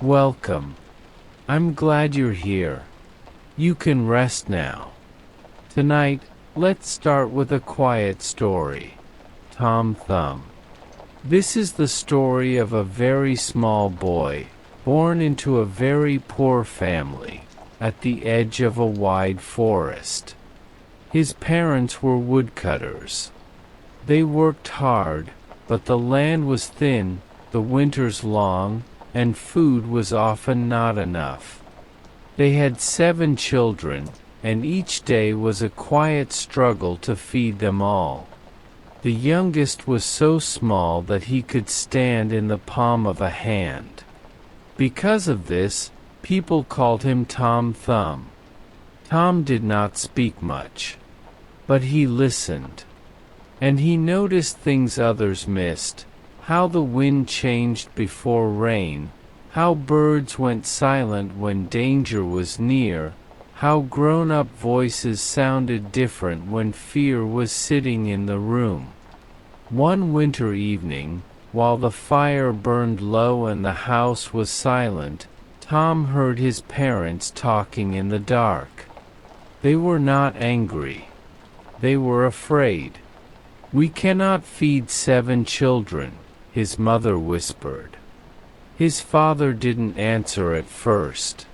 Welcome. I'm glad you're here. You can rest now. Tonight, let's start with a quiet story. Tom Thumb. This is the story of a very small boy, born into a very poor family, at the edge of a wide forest. His parents were woodcutters. They worked hard, but the land was thin, the winters long, and food was often not enough. They had 7 children, and each day was a quiet struggle to feed them all. The youngest was so small that he could stand in the palm of a hand. Because of this, people called him Tom Thumb. Tom did not speak much, but he listened. And he noticed things others missed, how the wind changed before rain, how birds went silent when danger was near, how grown-up voices sounded different when fear was sitting in the room. One winter evening, while the fire burned low and the house was silent, Tom heard his parents talking in the dark. They were not angry. They were afraid. "We cannot feed 7 children," his mother whispered. His father didn't answer at first.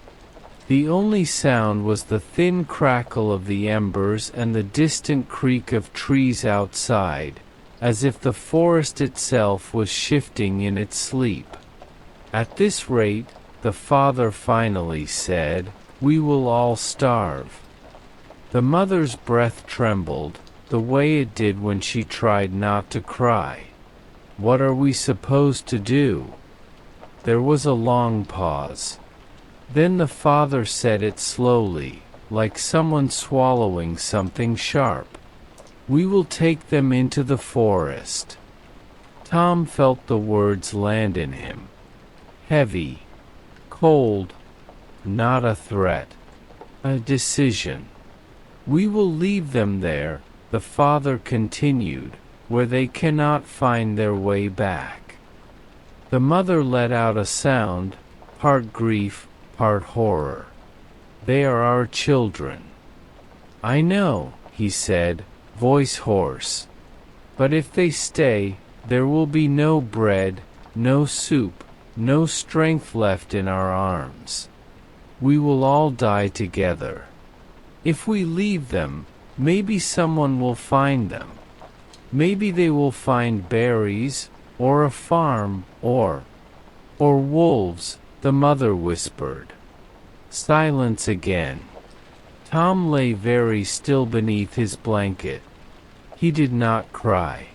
The only sound was the thin crackle of the embers and the distant creak of trees outside, as if the forest itself was shifting in its sleep. "At this rate," the father finally said, "we will all starve." The mother's breath trembled, the way it did when she tried not to cry. "What are we supposed to do?" There was a long pause. Then the father said it slowly, like someone swallowing something sharp. "We will take them into the forest." Tom felt the words land in him. Heavy. Cold. Not a threat. A decision. "We will leave them there," the father continued, "where they cannot find their way back." The mother let out a sound, part grief, part horror. "They are our children." "I know," he said, voice hoarse. "But if they stay, there will be no bread, no soup, no strength left in our arms. We will all die together. If we leave them, maybe someone will find them. Maybe they will find berries, or a farm, or wolves," the mother whispered. Silence again. Tom lay very still beneath his blanket. He did not cry.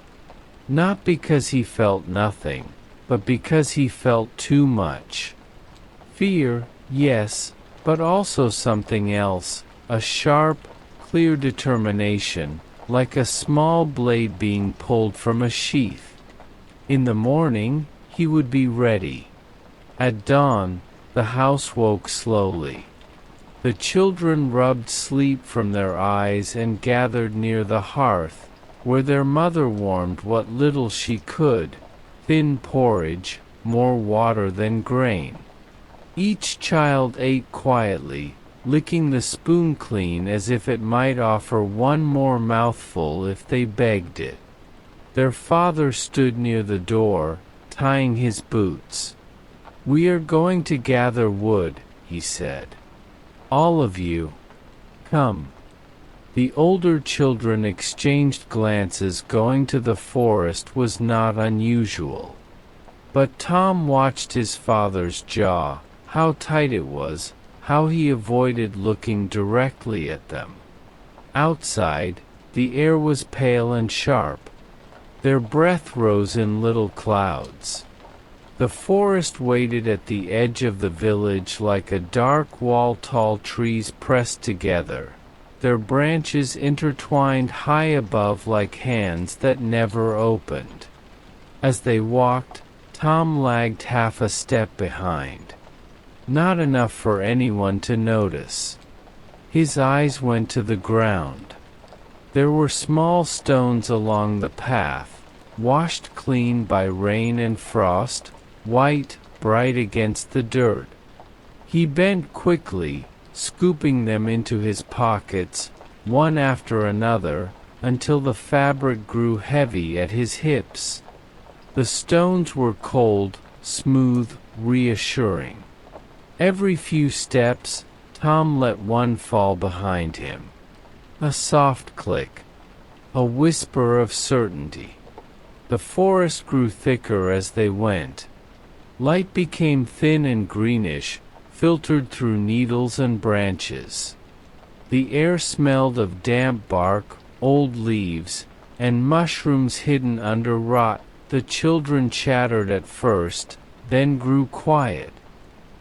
Not because he felt nothing, but because he felt too much. Fear, yes, but also something else, a sharp, clear determination, like a small blade being pulled from a sheath. In the morning, he would be ready. At dawn, the house woke slowly. The children rubbed sleep from their eyes and gathered near the hearth, where their mother warmed what little she could, thin porridge, more water than grain. Each child ate quietly, licking the spoon clean as if it might offer one more mouthful if they begged it. Their father stood near the door, tying his boots. "We are going to gather wood," he said. "All of you. Come." The older children exchanged glances. Going to the forest was not unusual. But Tom watched his father's jaw, how tight it was, how he avoided looking directly at them. Outside, the air was pale and sharp. Their breath rose in little clouds. The forest waited at the edge of the village like a dark wall, tall trees pressed together, their branches intertwined high above like hands that never opened. As they walked, Tom lagged half a step behind. Not enough for anyone to notice. His eyes went to the ground. There were small stones along the path, washed clean by rain and frost, white, bright against the dirt. He bent quickly, scooping them into his pockets, one after another, until the fabric grew heavy at his hips. The stones were cold, smooth, reassuring. Every few steps, Tom let one fall behind him. A soft click. A whisper of certainty. The forest grew thicker as they went. Light became thin and greenish, filtered through needles and branches. The air smelled of damp bark, old leaves, and mushrooms hidden under rot. The children chattered at first, then grew quiet.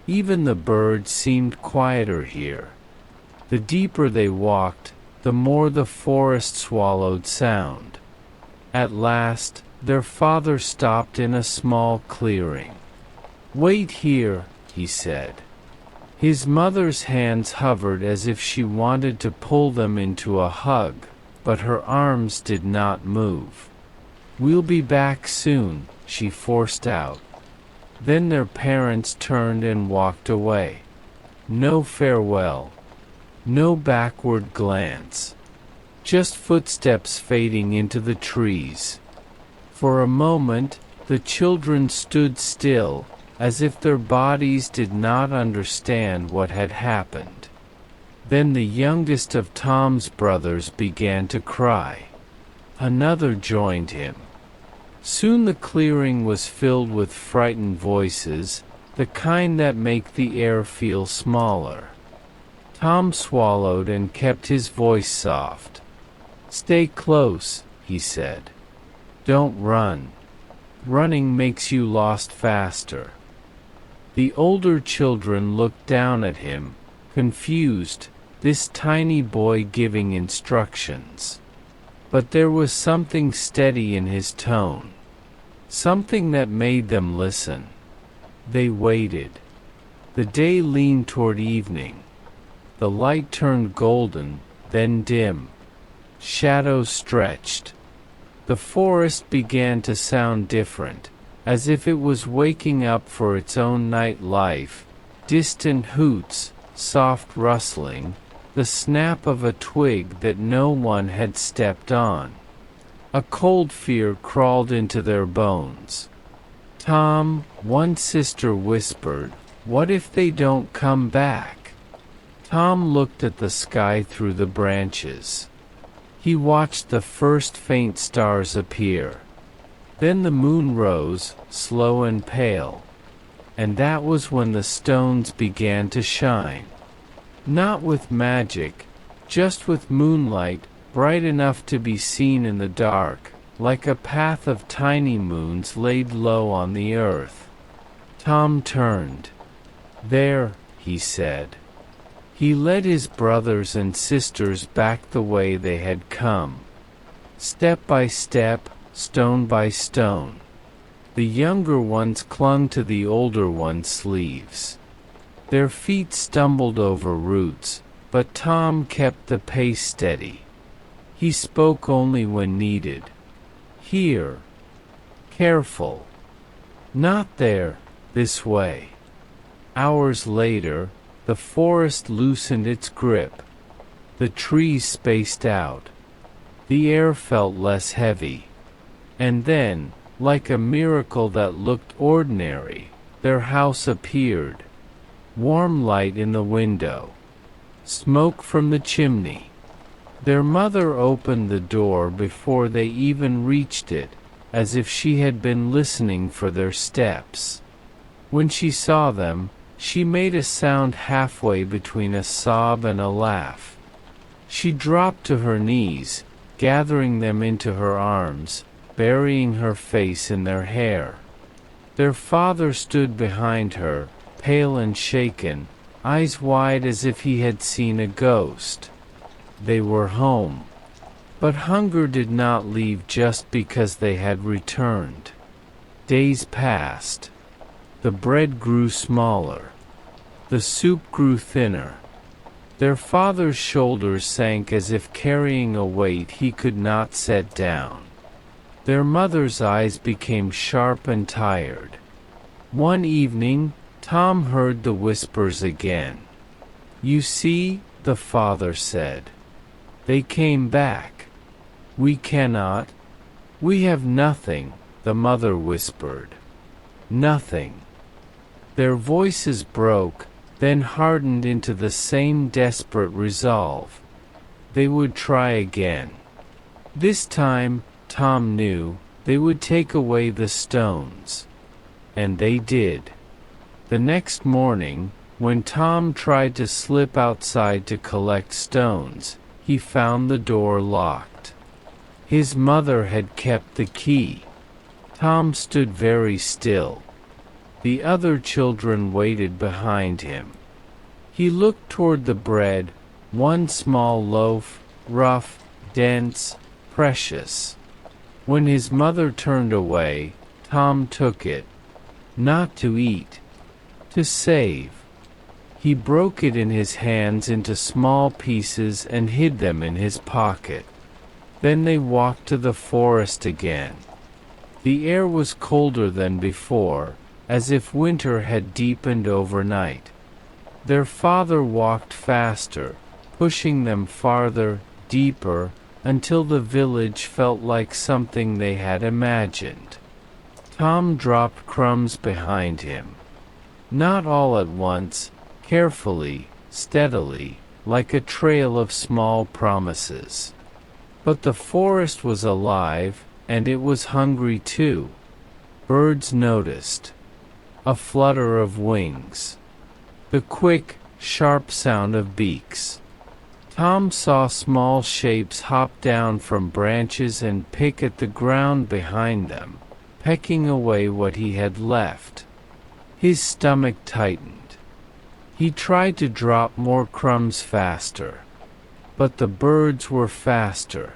Even the birds seemed quieter here. The deeper they walked, the more the forest swallowed sound. At last, their father stopped in a small clearing. "Wait here," he said. His mother's hands hovered as if she wanted to pull them into a hug, but her arms did not move. "We'll be back soon," she forced out. Then their parents turned and walked away. No farewell. No backward glance. Just footsteps fading into the trees. For a moment, the children stood still, as if their bodies did not understand what had happened. Then the youngest of Tom's brothers began to cry. Another joined him. Soon the clearing was filled with frightened voices, the kind that make the air feel smaller. Tom swallowed and kept his voice soft. "Stay close," he said. "Don't run. Running makes you lost faster." The older children looked down at him, confused, this tiny boy giving instructions. But there was something steady in his tone. Something that made them listen. They waited. The day leaned toward evening. The light turned golden, then dim. Shadows stretched. The forest began to sound different, as if it was waking up for its own night life. Distant hoots, soft rustling, the snap of a twig that no one had stepped on. A cold fear crawled into their bones. "Tom," one sister whispered, "what if they don't come back?" Tom looked at the sky through the branches. He watched the first faint stars appear. Then the moon rose, slow and pale. And that was when the stones began to shine. Not with magic, just with moonlight, bright enough to be seen in the dark, like a path of tiny moons laid low on the earth. Tom turned. "There," he said. He led his brothers and sisters back the way they had come. Step by step, stone by stone. The younger ones clung to the older ones' sleeves. Their feet stumbled over roots, but Tom kept the pace steady. He spoke only when needed. "Here. Careful. Not there, this way." Hours later, the forest loosened its grip. The trees spaced out. The air felt less heavy. And then, like a miracle that looked ordinary, their house appeared. Warm light in the window. Smoke from the chimney. Their mother opened the door before they even reached it, as if she had been listening for their steps. When she saw them, she made a sound halfway between a sob and a laugh. She dropped to her knees, gathering them into her arms, burying her face in their hair. Their father stood behind her, pale and shaken, eyes wide as if he had seen a ghost. They were home. But hunger did not leave just because they had returned. Days passed. The bread grew smaller. The soup grew thinner. Their father's shoulders sank as if carrying a weight he could not set down. Their mother's eyes became sharp and tired. One evening, Tom heard the whispers again. "You see," the father said. "They came back." "We cannot. We have nothing," the mother whispered. "Nothing." Their voices broke, then hardened into the same desperate resolve. They would try again. This time, Tom knew, they would take away the stones. And they did. The next morning, when Tom tried to slip outside to collect stones, he found the door locked. His mother had kept the key. Tom stood very still. The other children waited behind him. He looked toward the bread, one small loaf, rough, dense, precious. When his mother turned away, Tom took it. Not to eat. To save. He broke it in his hands into small pieces and hid them in his pocket. Then they walked to the forest again. The air was colder than before, as if winter had deepened overnight. Their father walked faster, pushing them farther, deeper, until the village felt like something they had imagined. Tom dropped crumbs behind him. Not all at once, carefully, steadily, like a trail of small promises. But the forest was alive, and it was hungry too. Birds noticed. A flutter of wings. The quick, sharp sound of beaks. Tom saw small shapes hop down from branches and pick at the ground behind them, pecking away what he had left. His stomach tightened. He tried to drop more crumbs faster. But the birds were faster.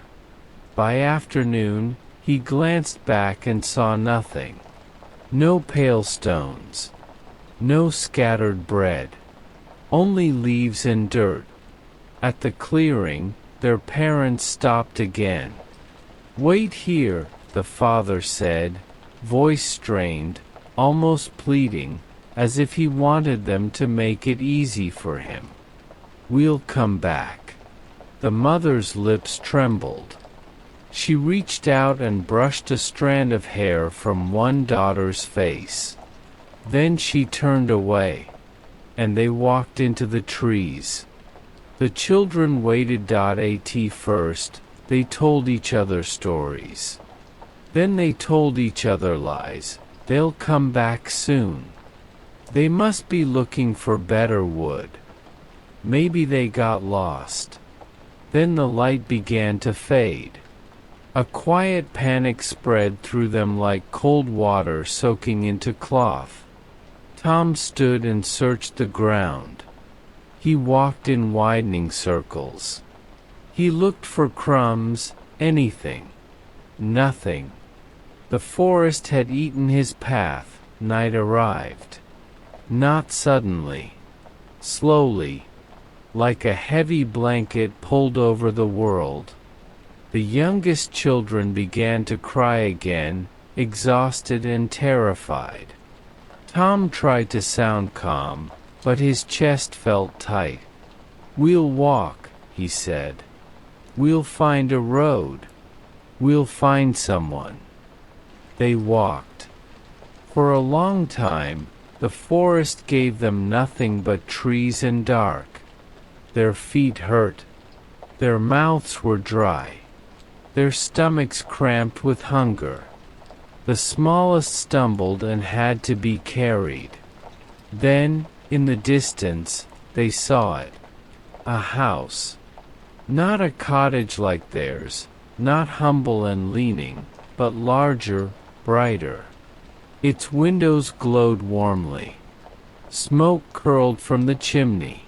By afternoon, he glanced back and saw nothing. No pale stones. No scattered bread. Only leaves and dirt. At the clearing, their parents stopped again. "Wait here," the father said, voice strained, almost pleading, as if he wanted them to make it easy for him. "We'll come back." The mother's lips trembled. She reached out and brushed a strand of hair from one daughter's face. Then she turned away. And they walked into the trees. The children waited. At first, they told each other stories. Then they told each other lies. They'll come back soon. They must be looking for better wood. Maybe they got lost. Then the light began to fade. A quiet panic spread through them like cold water soaking into cloth. Tom stood and searched the ground. He walked in widening circles. He looked for crumbs, anything. Nothing. The forest had eaten his path. Night arrived. Not suddenly. Slowly. Like a heavy blanket pulled over the world. The youngest children began to cry again, exhausted and terrified. Tom tried to sound calm, but his chest felt tight. "We'll walk," he said. "We'll find a road. We'll find someone." They walked. For a long time, the forest gave them nothing but trees and dark. Their feet hurt. Their mouths were dry. Their stomachs cramped with hunger. The smallest stumbled and had to be carried. Then, in the distance, they saw it. A house. Not a cottage like theirs, not humble and leaning, but larger, brighter. Its windows glowed warmly. Smoke curled from the chimney.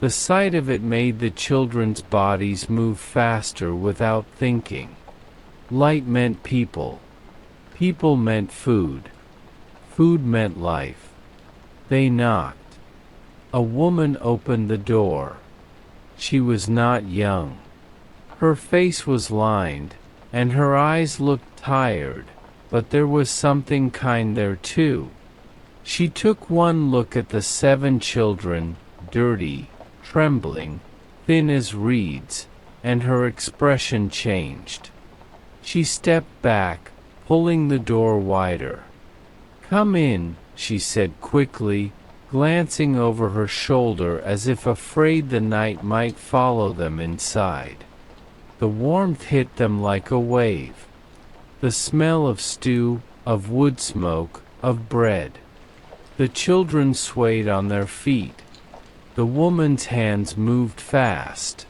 The sight of it made the children's bodies move faster without thinking. Light meant people. People meant food. Food meant life. They knocked. A woman opened the door. She was not young. Her face was lined, and her eyes looked tired, but there was something kind there too. She took one look at the 7 children, dirty, trembling, thin as reeds, and her expression changed. She stepped back, pulling the door wider. "Come in," she said quickly, glancing over her shoulder as if afraid the night might follow them inside. The warmth hit them like a wave. The smell of stew, of wood smoke, of bread. The children swayed on their feet. The woman's hands moved fast.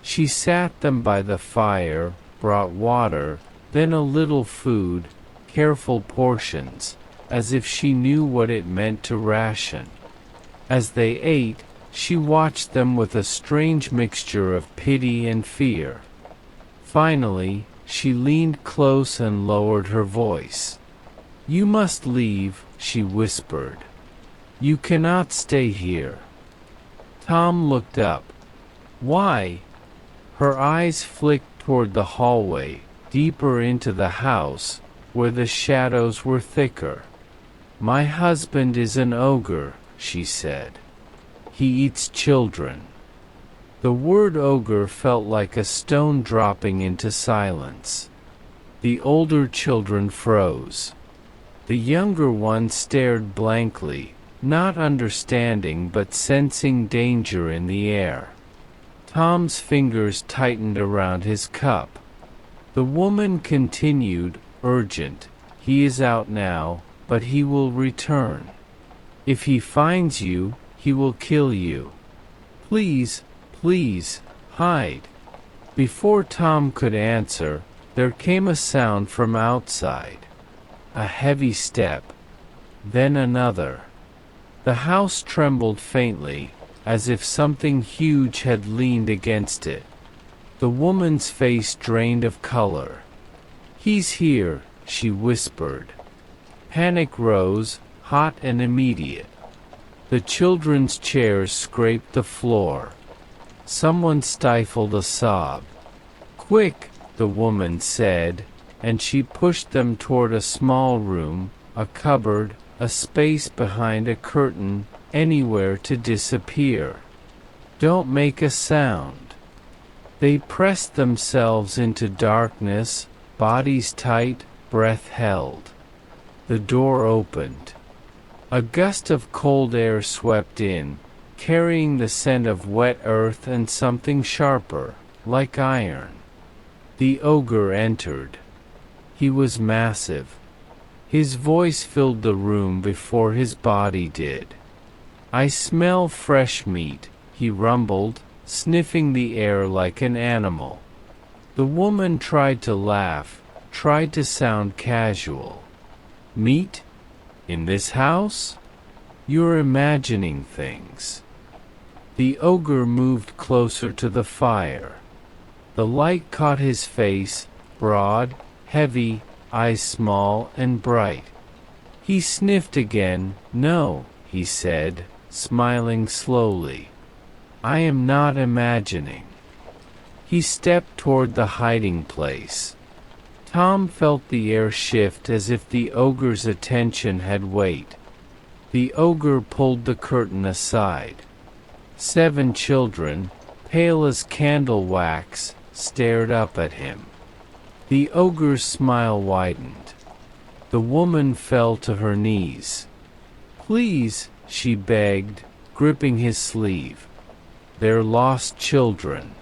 She sat them by the fire, brought water, then a little food, careful portions, as if she knew what it meant to ration. As they ate, she watched them with a strange mixture of pity and fear. Finally, she leaned close and lowered her voice. "You must leave," she whispered. "You cannot stay here." Tom looked up. "Why?" Her eyes flicked toward the hallway, deeper into the house, where the shadows were thicker. "My husband is an ogre," she said. "He eats children." The word ogre felt like a stone dropping into silence. The older children froze. The younger ones stared blankly, not understanding but sensing danger in the air. Tom's fingers tightened around his cup. The woman continued, urgent, "He is out now, but he will return. If he finds you, he will kill you. Please, please, hide." Before Tom could answer, there came a sound from outside. A heavy step. Then another. The house trembled faintly, as if something huge had leaned against it. The woman's face drained of color. "He's here," she whispered. Panic rose, hot and immediate. The children's chairs scraped the floor. Someone stifled a sob. "Quick," the woman said, and she pushed them toward a small room, a cupboard, a space behind a curtain, anywhere to disappear. "Don't make a sound." They pressed themselves into darkness, bodies tight, breath held. The door opened. A gust of cold air swept in, carrying the scent of wet earth and something sharper, like iron. The ogre entered. He was massive. His voice filled the room before his body did. "I smell fresh meat," he rumbled, sniffing the air like an animal. The woman tried to laugh, tried to sound casual. "Meat? In this house? You're imagining things." The ogre moved closer to the fire. The light caught his face, broad, heavy, eyes small and bright. He sniffed again. "No," he said, smiling slowly. "I am not imagining." He stepped toward the hiding place. Tom felt the air shift as if the ogre's attention had weight. The ogre pulled the curtain aside. 7 children, pale as candle wax, stared up at him. The ogre's smile widened. The woman fell to her knees. "Please," she begged, gripping his sleeve. "They're lost children.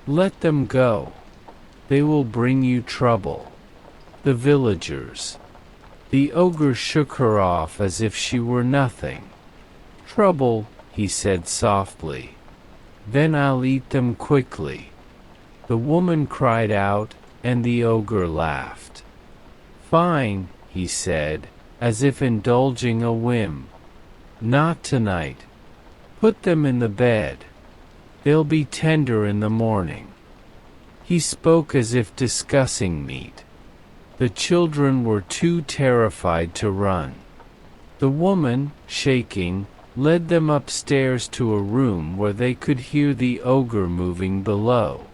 Let them go. They will bring you trouble. The villagers." The ogre shook her off as if she were nothing. "Trouble," he said softly. "Then I'll eat them quickly." The woman cried out, and the ogre laughed. "Fine," he said, as if indulging a whim. "Not tonight. Put them in the bed. They'll be tender in the morning." He spoke as if discussing meat. The children were too terrified to run. The woman, shaking, led them upstairs to a room where they could hear the ogre moving below.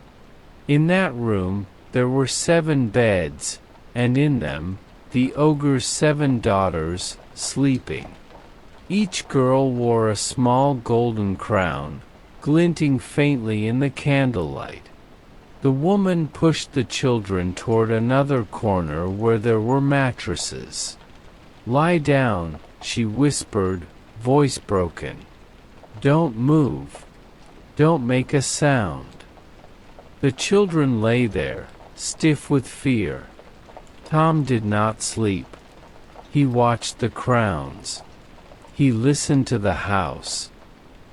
In that room, there were 7 beds, and in them, the ogre's 7 daughters, sleeping. Each girl wore a small golden crown, glinting faintly in the candlelight. The woman pushed the children toward another corner where there were mattresses. "Lie down," she whispered, voice broken. "Don't move. Don't make a sound." The children lay there, stiff with fear. Tom did not sleep. He watched the crowns. He listened to the house.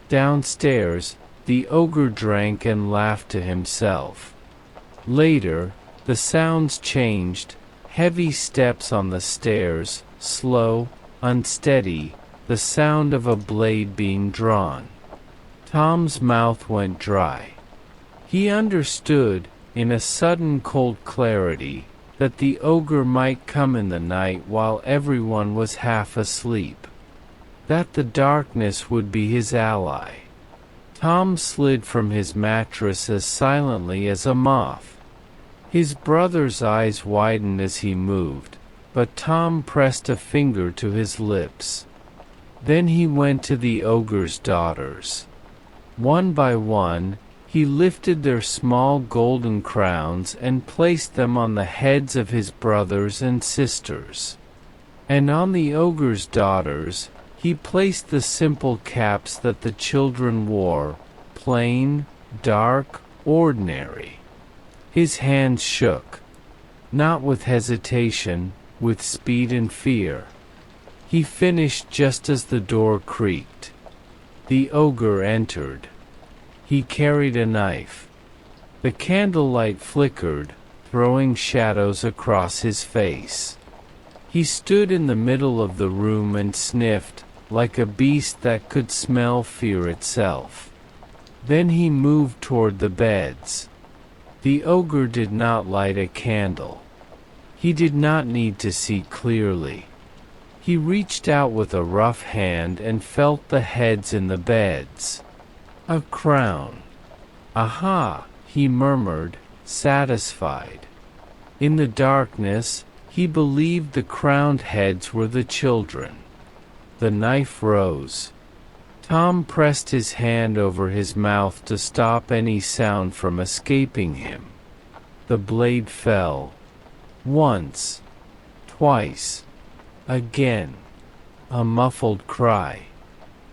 Downstairs, the ogre drank and laughed to himself. Later, the sounds changed, heavy steps on the stairs, slow, unsteady, the sound of a blade being drawn. Tom's mouth went dry. He understood, in a sudden cold clarity, that the ogre might come in the night while everyone was half asleep. That the darkness would be his ally. Tom slid from his mattress as silently as a moth. His brother's eyes widened as he moved, but Tom pressed a finger to his lips. Then he went to the ogre's daughters. One by one, he lifted their small golden crowns and placed them on the heads of his brothers and sisters. And on the ogre's daughters, he placed the simple caps that the children wore, plain, dark, ordinary. His hands shook. Not with hesitation, with speed and fear. He finished just as the door creaked. The ogre entered. He carried a knife. The candlelight flickered, throwing shadows across his face. He stood in the middle of the room and sniffed, like a beast that could smell fear itself. Then he moved toward the beds. The ogre did not light a candle. He did not need to see clearly. He reached out with a rough hand and felt the heads in the beds. A crown. "Aha," he murmured, satisfied. In the darkness, he believed the crowned heads were the children. The knife rose. Tom pressed his hand over his mouth to stop any sound from escaping him. The blade fell. Once. Twice. Again. A muffled cry.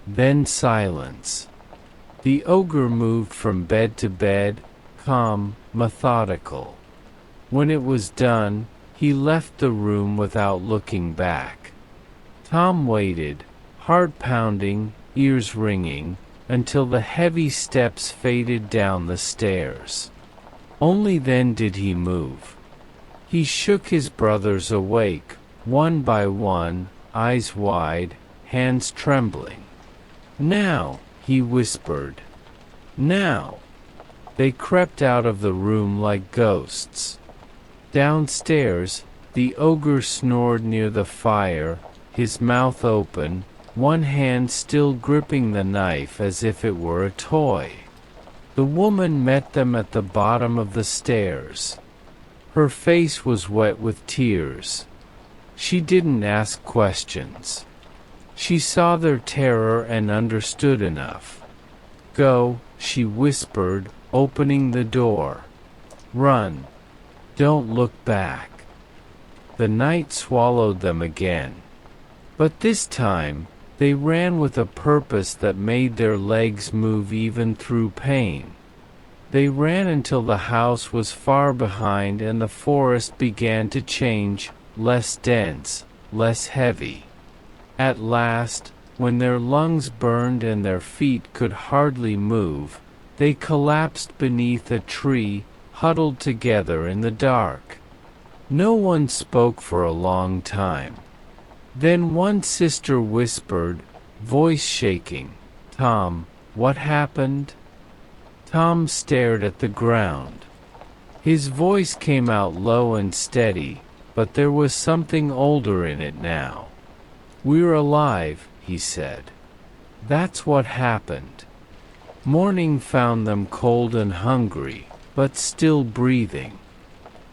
Then silence. The ogre moved from bed to bed, calm, methodical. When it was done, he left the room without looking back. Tom waited, heart pounding, ears ringing, until the heavy steps faded down the stairs. Only then did he move. He shook his brothers awake, one by one, eyes wide, hands trembling. "Now," he whispered. "Now." They crept out of the room like ghosts. Downstairs, the ogre snored near the fire, his mouth open, one hand still gripping the knife as if it were a toy. The woman met them at the bottom of the stairs. Her face was wet with tears. She didn't ask questions. She saw their terror and understood enough. "Go," she whispered, opening the door. "Run. Don't look back." The night swallowed them again. But this time, they ran with a purpose that made their legs move even through pain. They ran until the house was far behind and the forest began to change, less dense, less heavy. At last, when their lungs burned and their feet could hardly move, they collapsed beneath a tree, huddled together in the dark. No one spoke for a long time. Then one sister whispered, voice shaking, "Tom, what happened?" Tom stared at the ground. His voice came out low and steady, but there was something older in it now. "We're alive," he said. "That's what happened." Morning found them cold and hungry, but still breathing.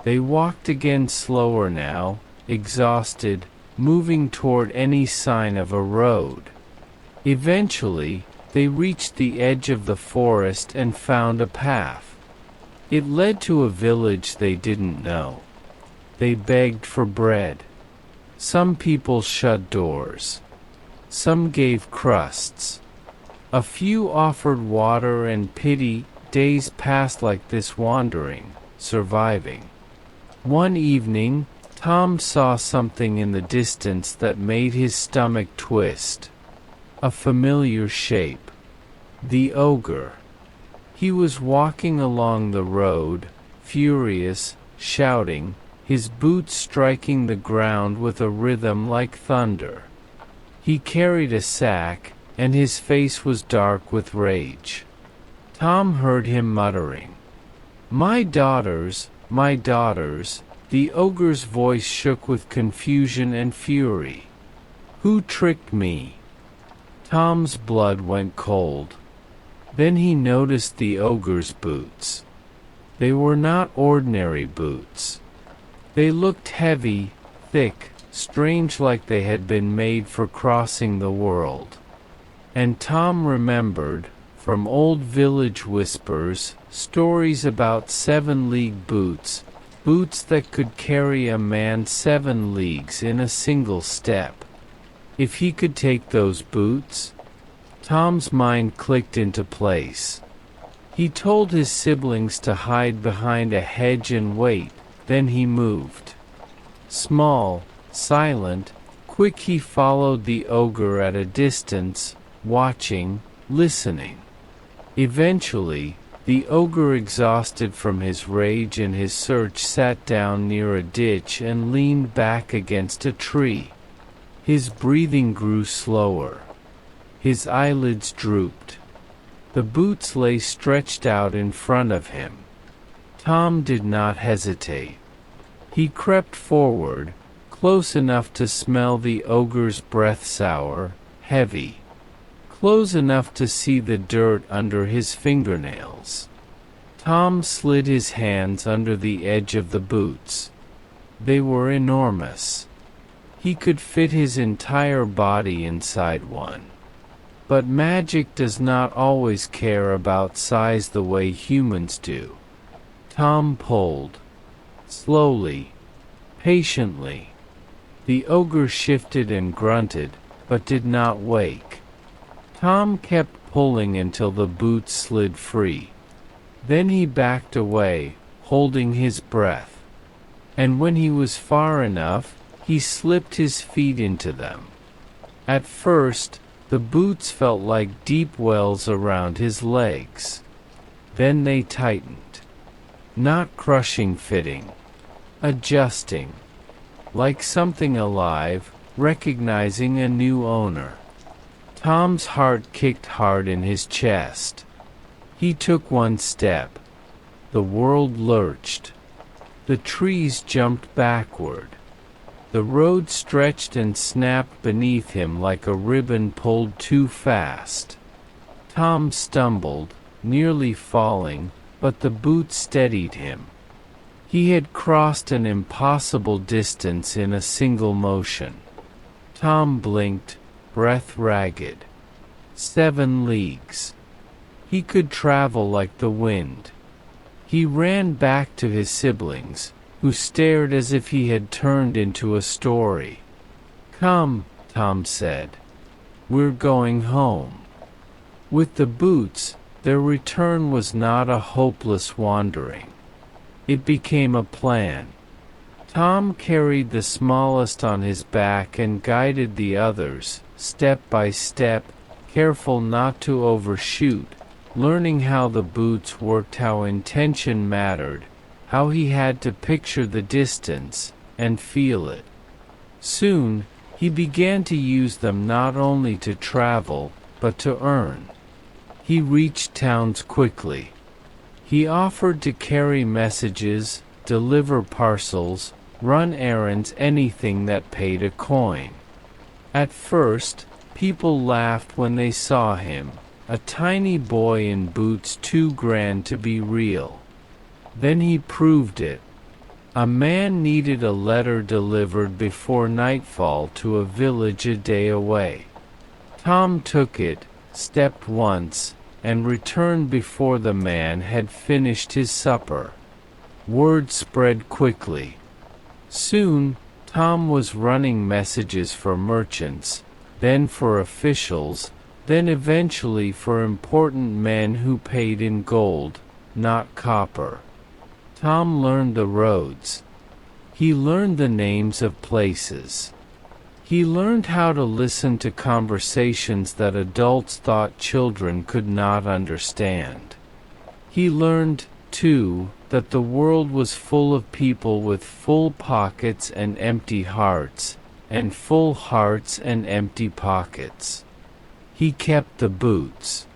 They walked again slower now, exhausted, moving toward any sign of a road. Eventually, they reached the edge of the forest and found a path. It led to a village they didn't know. They begged for bread. Some people shut doors. Some gave crusts. A few offered water and pity. Days passed like this, wandering, surviving. One evening, Tom saw something in the distance that made his stomach twist. A familiar shape. The ogre. He was walking along the road, furious, shouting, his boots striking the ground with a rhythm like thunder. He carried a sack, and his face was dark with rage. Tom heard him muttering, my daughters, my daughters." The ogre's voice shook with confusion and fury. "Who tricked me?" Tom's blood went cold. Then he noticed the ogre's boots. They were not ordinary boots. They looked heavy, thick, strange, like they had been made for crossing the world. And Tom remembered, from old village whispers, stories about 7-league boots, boots that could carry a man 7 leagues in a single step. If he could take those boots? Tom's mind clicked into place. He told his siblings to hide behind a hedge and wait, then he moved. Small, silent, quick, he followed the ogre at a distance, watching, listening. Eventually, the ogre, exhausted from his rage and his search, sat down near a ditch and leaned back against a tree. His breathing grew slower. His eyelids drooped. The boots lay stretched out in front of him. Tom did not hesitate. He crept forward, close enough to smell the ogre's breath, sour, heavy. Close enough to see the dirt under his fingernails. Tom slid his hands under the edge of the boots. They were enormous. He could fit his entire body inside one. But magic does not always care about size the way humans do. Tom pulled. Slowly. Patiently. The ogre shifted and grunted, but did not wake. Tom kept pulling until the boots slid free. Then he backed away, holding his breath. And when he was far enough, he slipped his feet into them. At first, the boots felt like deep wells around his legs. Then they tightened. Not crushing, fitting. Adjusting. Like something alive, recognizing a new owner. Tom's heart kicked hard in his chest. He took one step. The world lurched. The trees jumped backward. The road stretched and snapped beneath him like a ribbon pulled too fast. Tom stumbled, nearly falling, but the boots steadied him. He had crossed an impossible distance in a single motion. Tom blinked, breath ragged. 7 leagues. He could travel like the wind. He ran back to his siblings, who stared as if he had turned into a story. "Come," Tom said. "We're going home." With the boots, their return was not a hopeless wandering. It became a plan. Tom carried the smallest on his back and guided the others, step by step, careful not to overshoot, learning how the boots worked, how intention mattered, how he had to picture the distance, and feel it. Soon, he began to use them not only to travel, but to earn. He reached towns quickly. He offered to carry messages, deliver parcels, run errands, anything that paid a coin. At first, people laughed when they saw him, a tiny boy in boots too grand to be real. Then he proved it. A man needed a letter delivered before nightfall to a village a day away. Tom took it, stepped once, and returned before the man had finished his supper. Word spread quickly. Soon, Tom was running messages for merchants, then for officials, then eventually for important men who paid in gold, not copper. Tom learned the roads. He learned the names of places. He learned how to listen to conversations that adults thought children could not understand. He learned, too, that the world was full of people with full pockets and empty hearts, and full hearts and empty pockets. He kept the boots.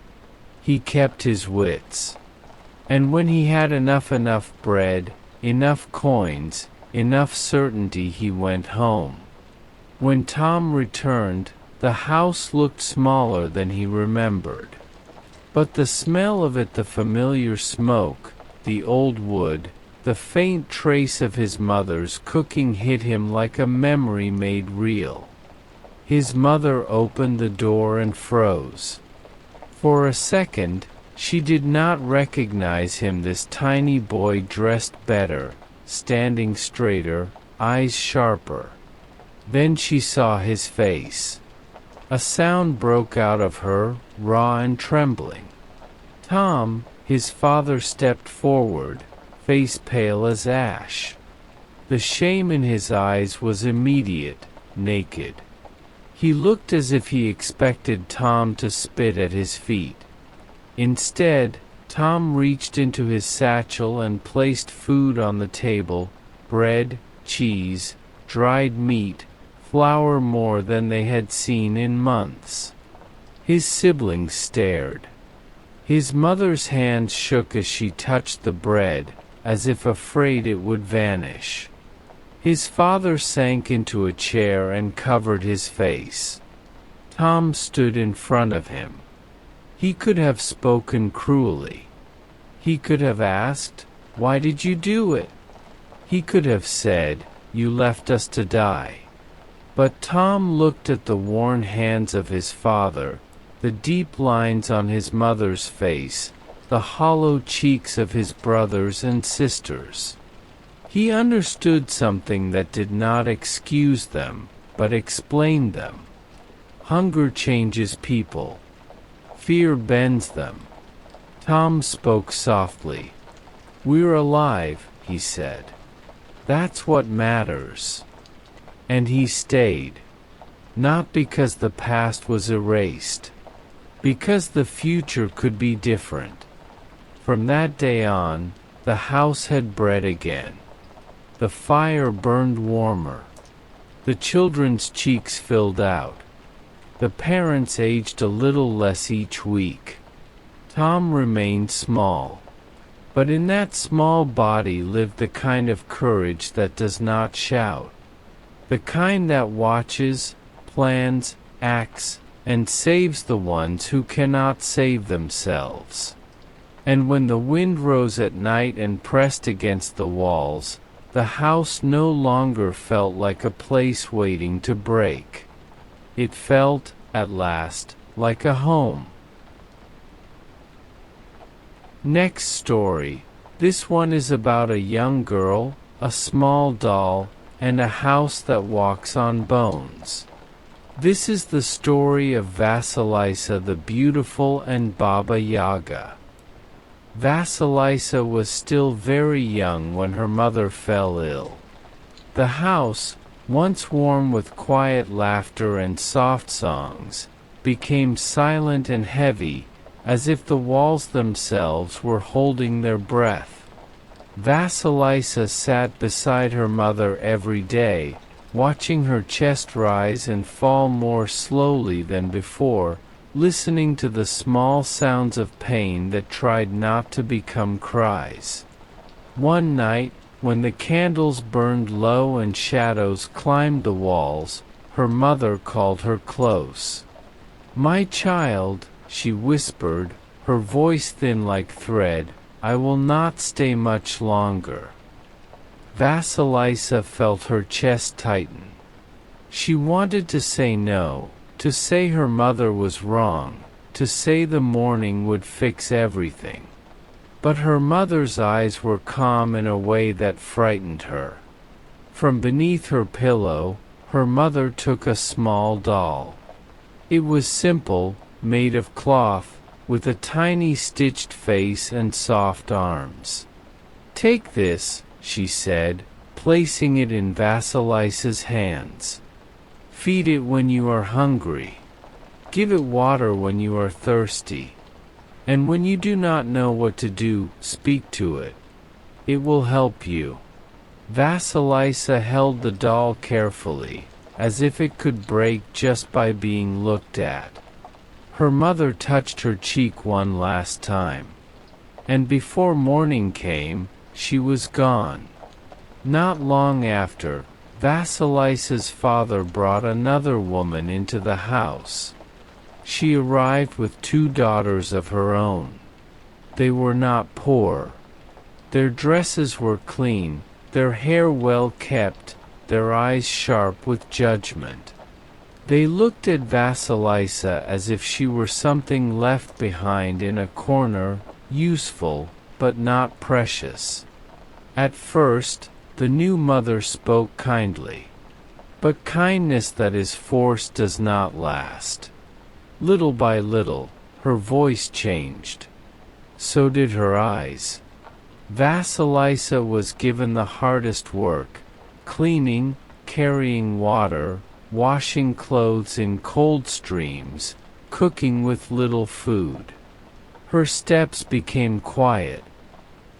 He kept his wits. And when he had enough bread, enough coins, enough certainty, he went home. When Tom returned, the house looked smaller than he remembered. But the smell of it, the familiar smoke, the old wood, the faint trace of his mother's cooking hit him like a memory made real. His mother opened the door and froze. For a second, she did not recognize him, this tiny boy dressed better, standing straighter, eyes sharper. Then she saw his face. A sound broke out of her, raw and trembling. Tom, his father, stepped forward, face pale as ash. The shame in his eyes was immediate, naked. He looked as if he expected Tom to spit at his feet. Instead, Tom reached into his satchel and placed food on the table: bread, cheese, dried meat, flour, more than they had seen in months. His siblings stared. His mother's hand shook as she touched the bread, as if afraid it would vanish. His father sank into a chair and covered his face. Tom stood in front of him. He could have spoken cruelly. He could have asked, "Why did you do it?" He could have said, "You left us to die." But Tom looked at the worn hands of his father, the deep lines on his mother's face, the hollow cheeks of his brothers and sisters. He understood something that did not excuse them, but explained them. Hunger changes people. Fear bends them. Tom spoke softly. "We're alive," he said. "That's what matters." And he stayed. Not because the past was erased. Because the future could be different. From that day on, the house had bread again. The fire burned warmer. The children's cheeks filled out. The parents aged a little less each week. Tom remained small. But in that small body lived the kind of courage that does not shout. The kind that watches, plans, acts, and saves the ones who cannot save themselves. And when the wind rose at night and pressed against the walls, the house no longer felt like a place waiting to break. It felt, at last, like a home. Next story. This one is about a young girl, a small doll, and a house that walks on bones. This is the story of Vasilisa the Beautiful and Baba Yaga. Vasilisa was still very young when her mother fell ill. The house, once warm with quiet laughter and soft songs, became silent and heavy, as if the walls themselves were holding their breath. Vasilisa sat beside her mother every day, watching her chest rise and fall more slowly than before, listening to the small sounds of pain that tried not to become cries. One night, when the candles burned low and shadows climbed the walls, her mother called her close. "My child," she whispered, her voice thin like thread, "I will not stay much longer." Vasilisa felt her chest tighten. She wanted to say no, to say her mother was wrong, to say the morning would fix everything. But her mother's eyes were calm in a way that frightened her. From beneath her pillow, her mother took a small doll. It was simple, made of cloth, with a tiny stitched face and soft arms. "Take this," she said, placing it in Vasilisa's hands. "Feed it when you are hungry. Give it water when you are thirsty. And when you do not know what to do, speak to it. It will help you." Vasilisa held the doll carefully, as if it could break just by being looked at. Her mother touched her cheek one last time. And before morning came, she was gone. Not long after, Vasilisa's father brought another woman into the house. She arrived with 2 daughters of her own. They were not poor. Their dresses were clean, their hair well kept, their eyes sharp with judgment. They looked at Vasilisa as if she were something left behind in a corner, useful, but not precious. At first, the new mother spoke kindly. But kindness that is forced does not last. Little by little, her voice changed. So did her eyes. Vasilisa was given the hardest work, cleaning, carrying water, washing clothes in cold streams, cooking with little food. Her steps became quiet.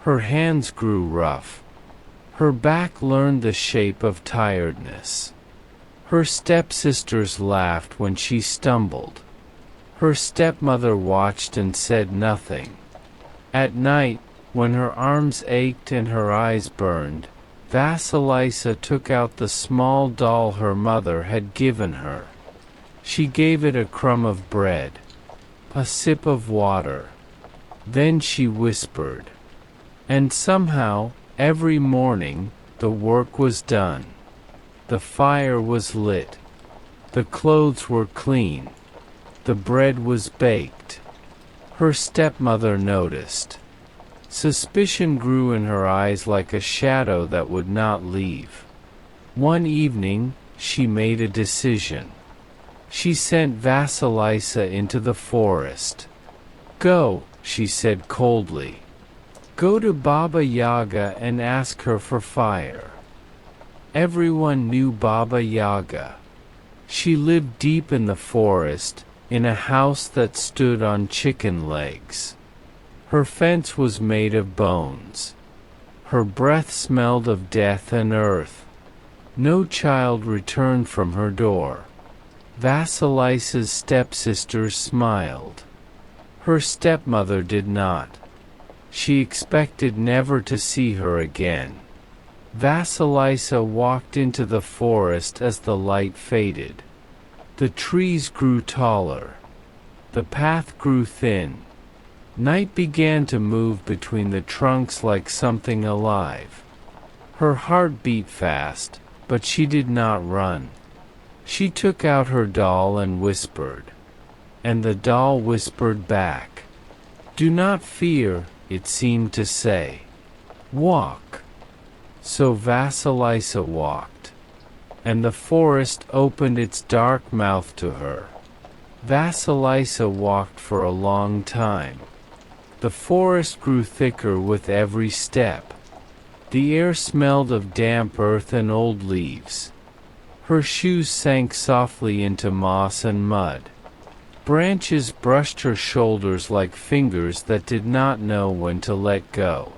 Her hands grew rough. Her back learned the shape of tiredness. Her stepsisters laughed when she stumbled. Her stepmother watched and said nothing. At night, when her arms ached and her eyes burned, Vasilisa took out the small doll her mother had given her. She gave it a crumb of bread, a sip of water. Then she whispered. And somehow, every morning, the work was done. The fire was lit. The clothes were clean. The bread was baked. Her stepmother noticed. Suspicion grew in her eyes like a shadow that would not leave. One evening, she made a decision. She sent Vasilisa into the forest. "Go," she said coldly. "Go to Baba Yaga and ask her for fire." Everyone knew Baba Yaga. She lived deep in the forest, in a house that stood on chicken legs. Her fence was made of bones. Her breath smelled of death and earth. No child returned from her door. Vasilisa's stepsisters smiled. Her stepmother did not. She expected never to see her again. Vasilisa walked into the forest as the light faded. The trees grew taller. The path grew thin. Night began to move between the trunks like something alive. Her heart beat fast, but she did not run. She took out her doll and whispered. And the doll whispered back. "Do not fear," it seemed to say. "Walk." So Vasilisa walked. And the forest opened its dark mouth to her. Vasilisa walked for a long time. The forest grew thicker with every step. The air smelled of damp earth and old leaves. Her shoes sank softly into moss and mud. Branches brushed her shoulders like fingers that did not know when to let go.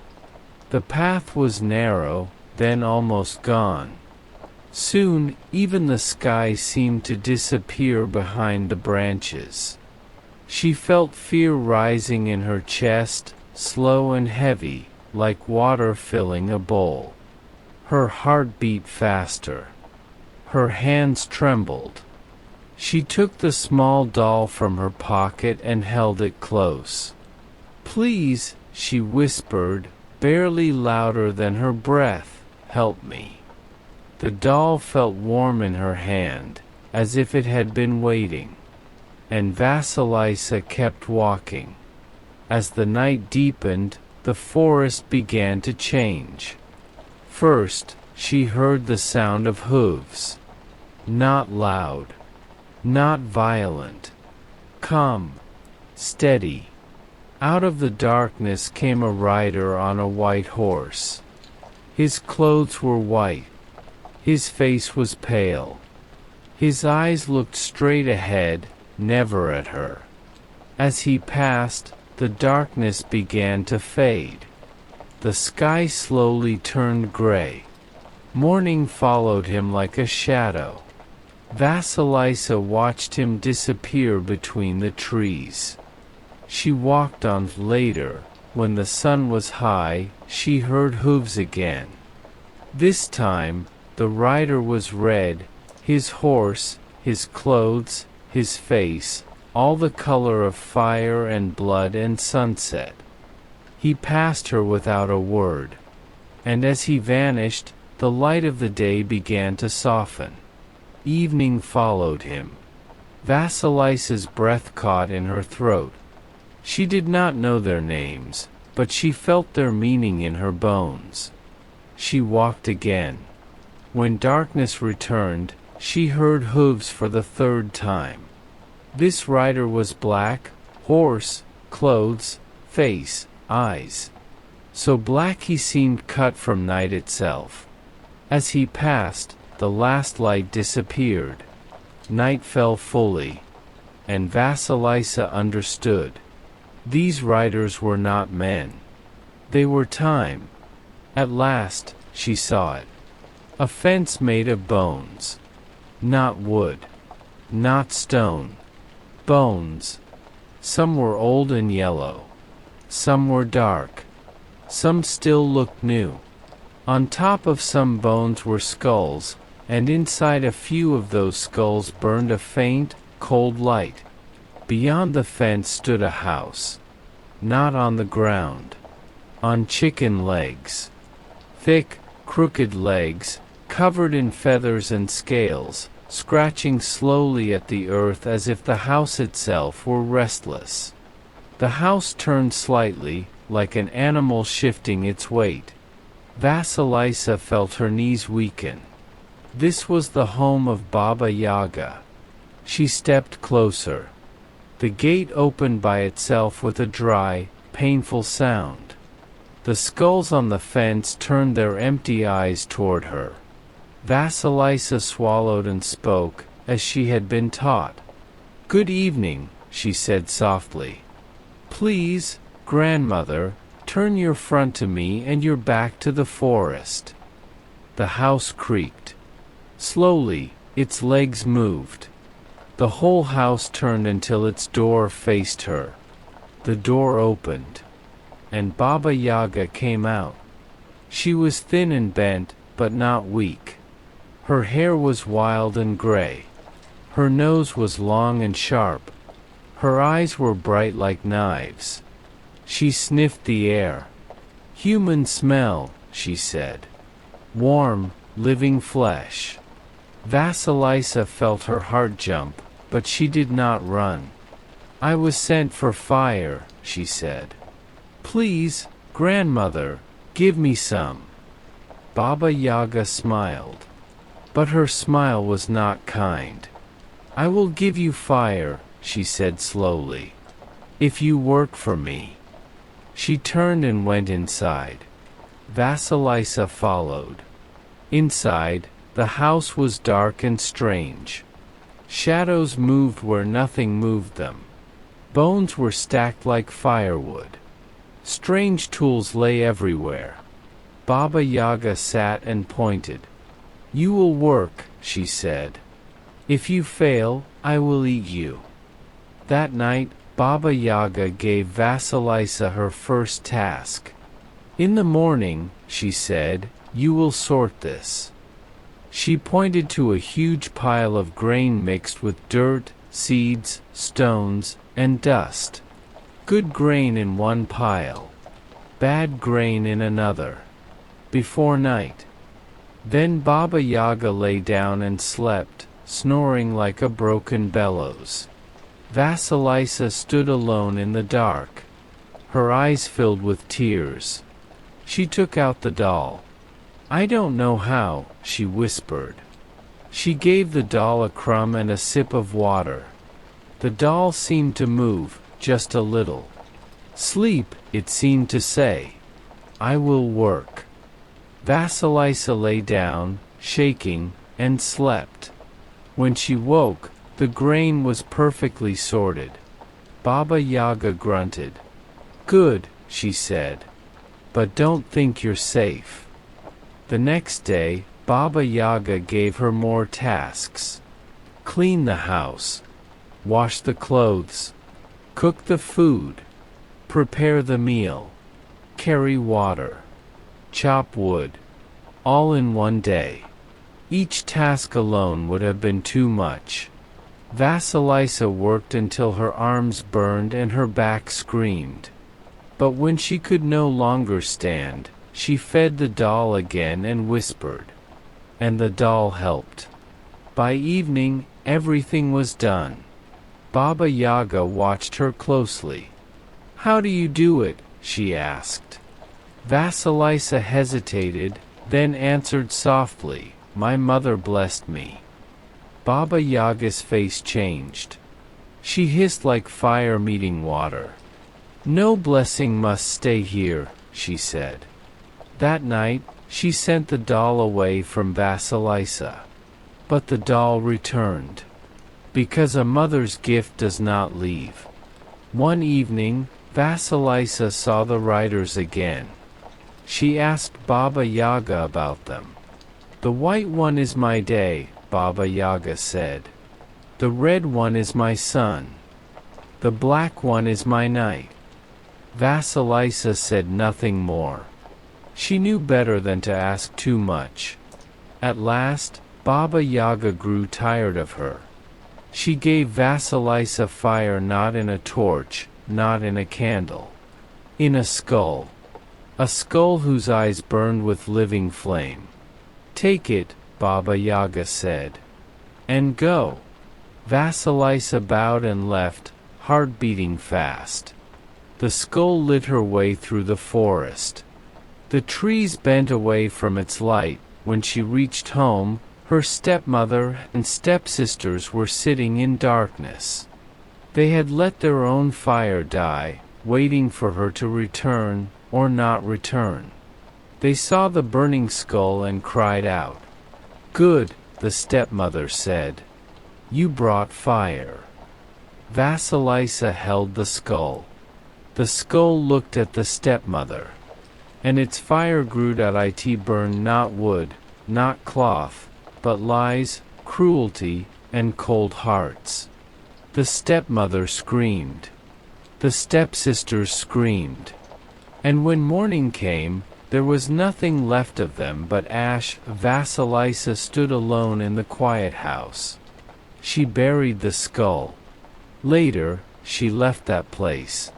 The path was narrow, then almost gone. Soon, even the sky seemed to disappear behind the branches. She felt fear rising in her chest, slow and heavy, like water filling a bowl. Her heart beat faster. Her hands trembled. She took the small doll from her pocket and held it close. "Please," she whispered, barely louder than her breath, "help me." The doll felt warm in her hand. as if it had been waiting. And Vasilisa kept walking. As the night deepened, the forest began to change. First, she heard the sound of hooves. Not loud. Not violent. Calm. Steady. Out of the darkness came a rider on a white horse. His clothes were white. His face was pale. His eyes looked straight ahead, never at her. As he passed, the darkness began to fade. The sky slowly turned gray. Morning followed him like a shadow. Vasilisa watched him disappear between the trees. She walked on. Later, when the sun was high, she heard hooves again. This time, the rider was red, his horse, his clothes, his face, all the color of fire and blood and sunset. He passed her without a word. And as he vanished, the light of the day began to soften. Evening followed him. Vasilisa's breath caught in her throat. She did not know their names, but she felt their meaning in her bones. She walked again. When darkness returned, she heard hooves for the third time. This rider was black, horse, clothes, face, eyes. So black he seemed cut from night itself. As he passed, the last light disappeared. Night fell fully. And Vasilisa understood. These riders were not men. They were time. At last, she saw it. A fence made of bones. Not wood. Not stone. Bones. Some were old and yellow. Some were dark. Some still looked new. On top of some bones were skulls, and inside a few of those skulls burned a faint, cold light. Beyond the fence stood a house. Not on the ground. On chicken legs. Thick, crooked legs, covered in feathers and scales, scratching slowly at the earth as if the house itself were restless. The house turned slightly, like an animal shifting its weight. Vasilisa felt her knees weaken. This was the home of Baba Yaga. She stepped closer. The gate opened by itself with a dry, painful sound. The skulls on the fence turned their empty eyes toward her. Vasilisa swallowed and spoke, as she had been taught. "Good evening," she said softly. "Please, grandmother, turn your front to me and your back to the forest." The house creaked. Slowly, its legs moved. The whole house turned until its door faced her. The door opened. And Baba Yaga came out. She was thin and bent, but not weak. Her hair was wild and gray. Her nose was long and sharp. Her eyes were bright like knives. She sniffed the air. "Human smell," she said. "Warm, living flesh." Vasilisa felt her heart jump, but she did not run. "I was sent for fire," she said. "Please, grandmother, give me some." Baba Yaga smiled. But her smile was not kind. "I will give you fire," she said slowly, "if you work for me." She turned and went inside. Vasilisa followed. Inside, the house was dark and strange. Shadows moved where nothing moved them. Bones were stacked like firewood. Strange tools lay everywhere. Baba Yaga sat and pointed. "You will work," she said. "If you fail, I will eat you." That night, Baba Yaga gave Vasilisa her first task. "In the morning," she said, "you will sort this." She pointed to a huge pile of grain mixed with dirt, seeds, stones, and dust. Good grain in one pile. Bad grain in another. Before night. Then Baba Yaga lay down and slept, snoring like a broken bellows. Vasilisa stood alone in the dark, her eyes filled with tears. She took out the doll. "I don't know how," she whispered. She gave the doll a crumb and a sip of water. The doll seemed to move, just a little. "Sleep," it seemed to say. "I will work." Vasilisa lay down, shaking, and slept. When she woke, the grain was perfectly sorted. Baba Yaga grunted. "Good," she said. "But don't think you're safe." The next day, Baba Yaga gave her more tasks. Clean the house. Wash the clothes. Cook the food. Prepare the meal. Carry water. Chop wood. All in one day. Each task alone would have been too much. Vasilisa worked until her arms burned and her back screamed. But when she could no longer stand, she fed the doll again and whispered. And the doll helped. By evening, everything was done. Baba Yaga watched her closely. "How do you do it?" she asked. Vasilisa hesitated, then answered softly, "My mother blessed me." Baba Yaga's face changed. She hissed like fire meeting water. "No blessing must stay here," she said. That night, she sent the doll away from Vasilisa. But the doll returned. Because a mother's gift does not leave. One evening, Vasilisa saw the riders again. She asked Baba Yaga about them. "The white one is my day," Baba Yaga said. "The red one is my sun. The black one is my night." Vasilisa said nothing more. She knew better than to ask too much. At last, Baba Yaga grew tired of her. She gave Vasilisa fire not in a torch, not in a candle. In a skull. A skull whose eyes burned with living flame. "Take it," Baba Yaga said. "And go." Vasilisa bowed and left, heart beating fast. The skull lit her way through the forest. The trees bent away from its light. When she reached home, her stepmother and stepsisters were sitting in darkness. They had let their own fire die, waiting for her to return, or not return. They saw the burning skull and cried out. "Good," the stepmother said. "You brought fire." Vasilisa held the skull. The skull looked at the stepmother. And its fire grew that it burned not wood, not cloth, but lies, cruelty, and cold hearts. The stepmother screamed. The stepsisters screamed. And when morning came, there was nothing left of them but ash. Vasilisa stood alone in the quiet house. She buried the skull. Later, she left that place.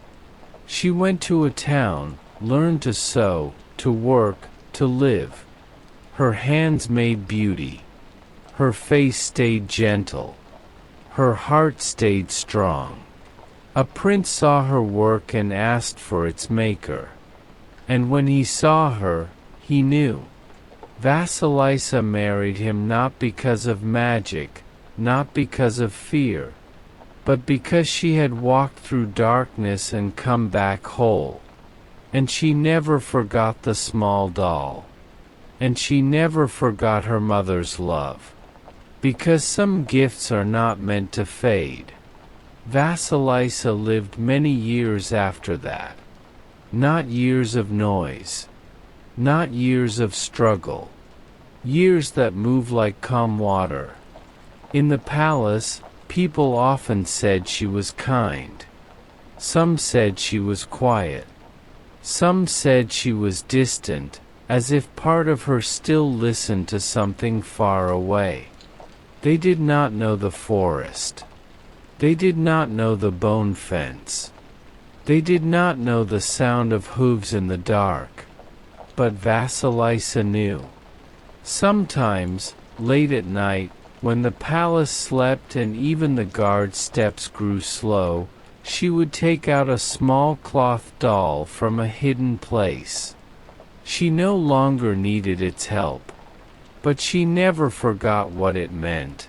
She went to a town, learned to sew, to work, to live. Her hands made beauty. Her face stayed gentle. Her heart stayed strong. A prince saw her work and asked for its maker. And when he saw her, he knew. Vasilisa married him not because of magic, not because of fear, but because she had walked through darkness and come back whole. And she never forgot the small doll. And she never forgot her mother's love. Because some gifts are not meant to fade. Vasilisa lived many years after that. Not years of noise. Not years of struggle. Years that move like calm water. In the palace, people often said she was kind. Some said she was quiet. Some said she was distant, as if part of her still listened to something far away. They did not know the forest. They did not know the bone fence. They did not know the sound of hooves in the dark. But Vasilisa knew. Sometimes, late at night, When the palace slept and even the guard's steps grew slow, she would take out a small cloth doll from a hidden place. She no longer needed its help, but she never forgot what it meant.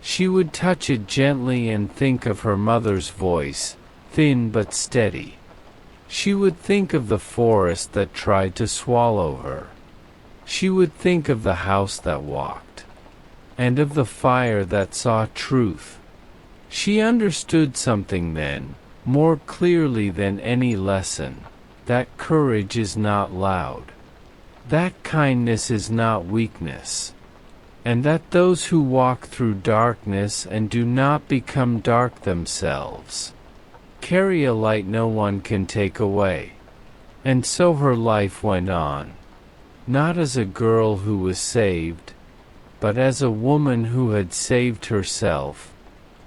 She would touch it gently and think of her mother's voice, thin but steady. She would think of the forest that tried to swallow her. She would think of the house that walked, and of the fire that saw truth. She understood something then, more clearly than any lesson, that courage is not loud, that kindness is not weakness, and that those who walk through darkness and do not become dark themselves carry a light no one can take away. And so her life went on, not as a girl who was saved, but as a woman who had saved herself,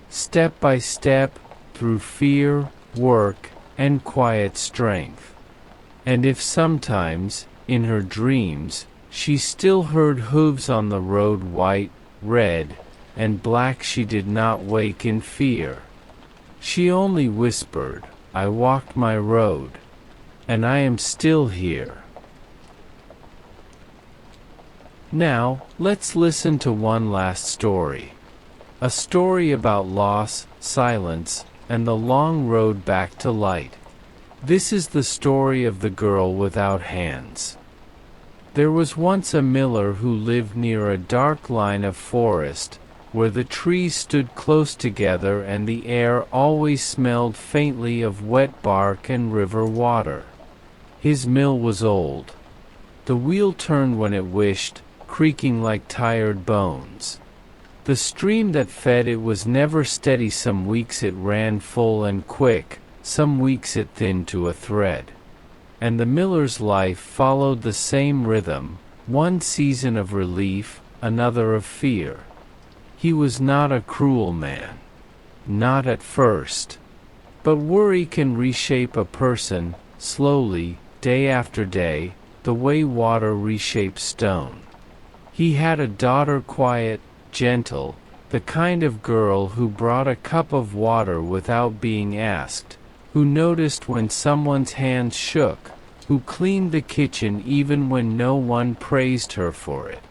step by step, through fear, work, and quiet strength. And if sometimes, in her dreams, she still heard hooves on the road, white, red, and black, she did not wake in fear. She only whispered, "I walked my road, and I am still here." Now, let's listen to one last story. A story about loss, silence, and the long road back to light. This is the story of the girl without hands. There was once a miller who lived near a dark line of forest, where the trees stood close together and the air always smelled faintly of wet bark and river water. His mill was old. The wheel turned when it wished, creaking like tired bones. The stream that fed it was never steady. Some weeks it ran full and quick, some weeks it thinned to a thread. And the miller's life followed the same rhythm, one season of relief, another of fear. He was not a cruel man. Not at first. But worry can reshape a person, slowly, day after day, the way water reshapes stone. He had a daughter, quiet, gentle, the kind of girl who brought a cup of water without being asked, who noticed when someone's hands shook, who cleaned the kitchen even when no one praised her for it.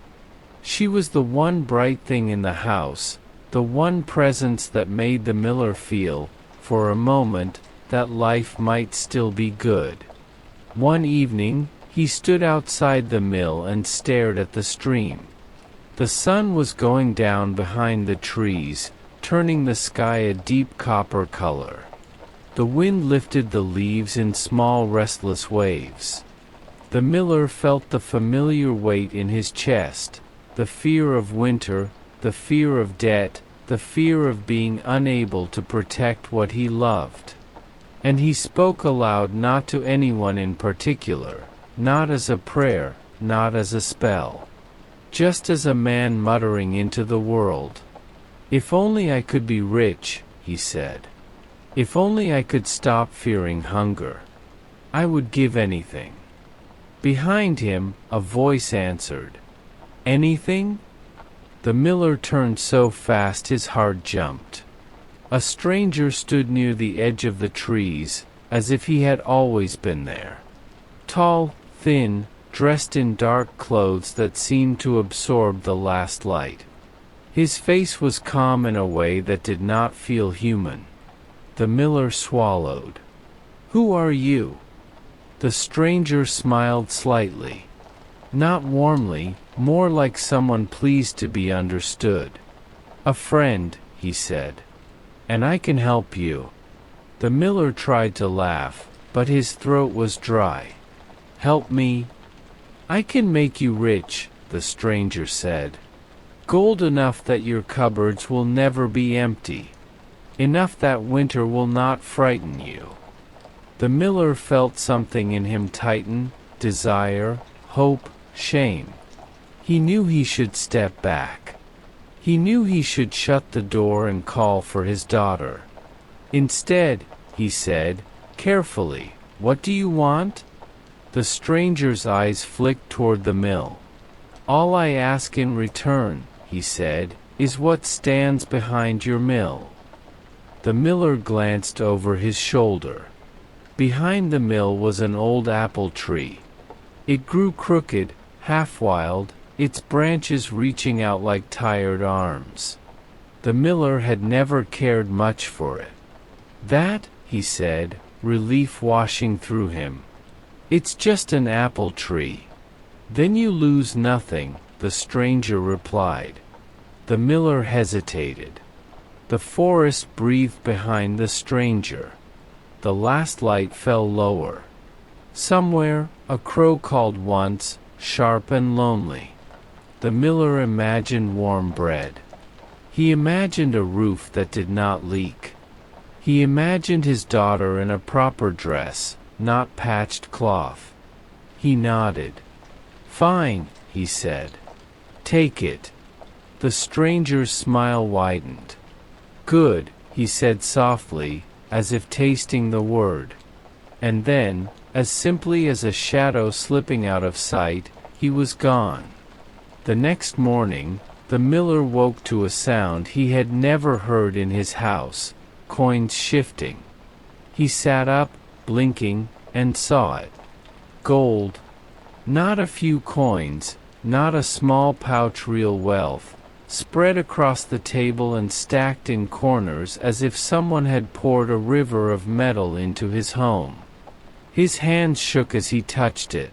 She was the one bright thing in the house, the one presence that made the miller feel, for a moment, that life might still be good. One evening, he stood outside the mill and stared at the stream. The sun was going down behind the trees, turning the sky a deep copper color. The wind lifted the leaves in small restless waves. The miller felt the familiar weight in his chest, the fear of winter, the fear of debt, the fear of being unable to protect what he loved. And he spoke aloud, not to anyone in particular, not as a prayer, not as a spell. Just as a man muttering into the world. "If only I could be rich," he said. "If only I could stop fearing hunger. I would give anything." Behind him, a voice answered, "Anything?" The miller turned so fast his heart jumped. A stranger stood near the edge of the trees, as if he had always been there. Tall, thin, dressed in dark clothes that seemed to absorb the last light. His face was calm in a way that did not feel human. The miller swallowed. "Who are you?" The stranger smiled slightly. Not warmly, more like someone pleased to be understood. "A friend," he said. "And I can help you." The miller tried to laugh, but his throat was dry. "Help me?" "I can make you rich," the stranger said. "Gold enough that your cupboards will never be empty. Enough that winter will not frighten you." The miller felt something in him tighten, desire, hope, shame. He knew he should step back. He knew he should shut the door and call for his daughter. Instead, he said, carefully, "What do you want?" The stranger's eyes flicked toward the mill. "All I ask in return," he said, is what stands behind your mill." The miller glanced over his shoulder. Behind the mill was an old apple tree. It grew crooked, half-wild, its branches reaching out like tired arms. The miller had never cared much for it. "That," he said, relief washing through him. "It's just an apple tree." "Then you lose nothing," the stranger replied. The miller hesitated. The forest breathed behind the stranger. The last light fell lower. Somewhere, a crow called once, sharp and lonely. The miller imagined warm bread. He imagined a roof that did not leak. He imagined his daughter in a proper dress, not patched cloth. He nodded. "Fine," he said. "Take it." The stranger's smile widened. "Good," he said softly, as if tasting the word. And then, as simply as a shadow slipping out of sight, he was gone. The next morning, the miller woke to a sound he had never heard in his house: coins shifting. He sat up, blinking, and saw it. Gold. Not a few coins, not a small pouch, real wealth, spread across the table and stacked in corners as if someone had poured a river of metal into his home. His hands shook as he touched it.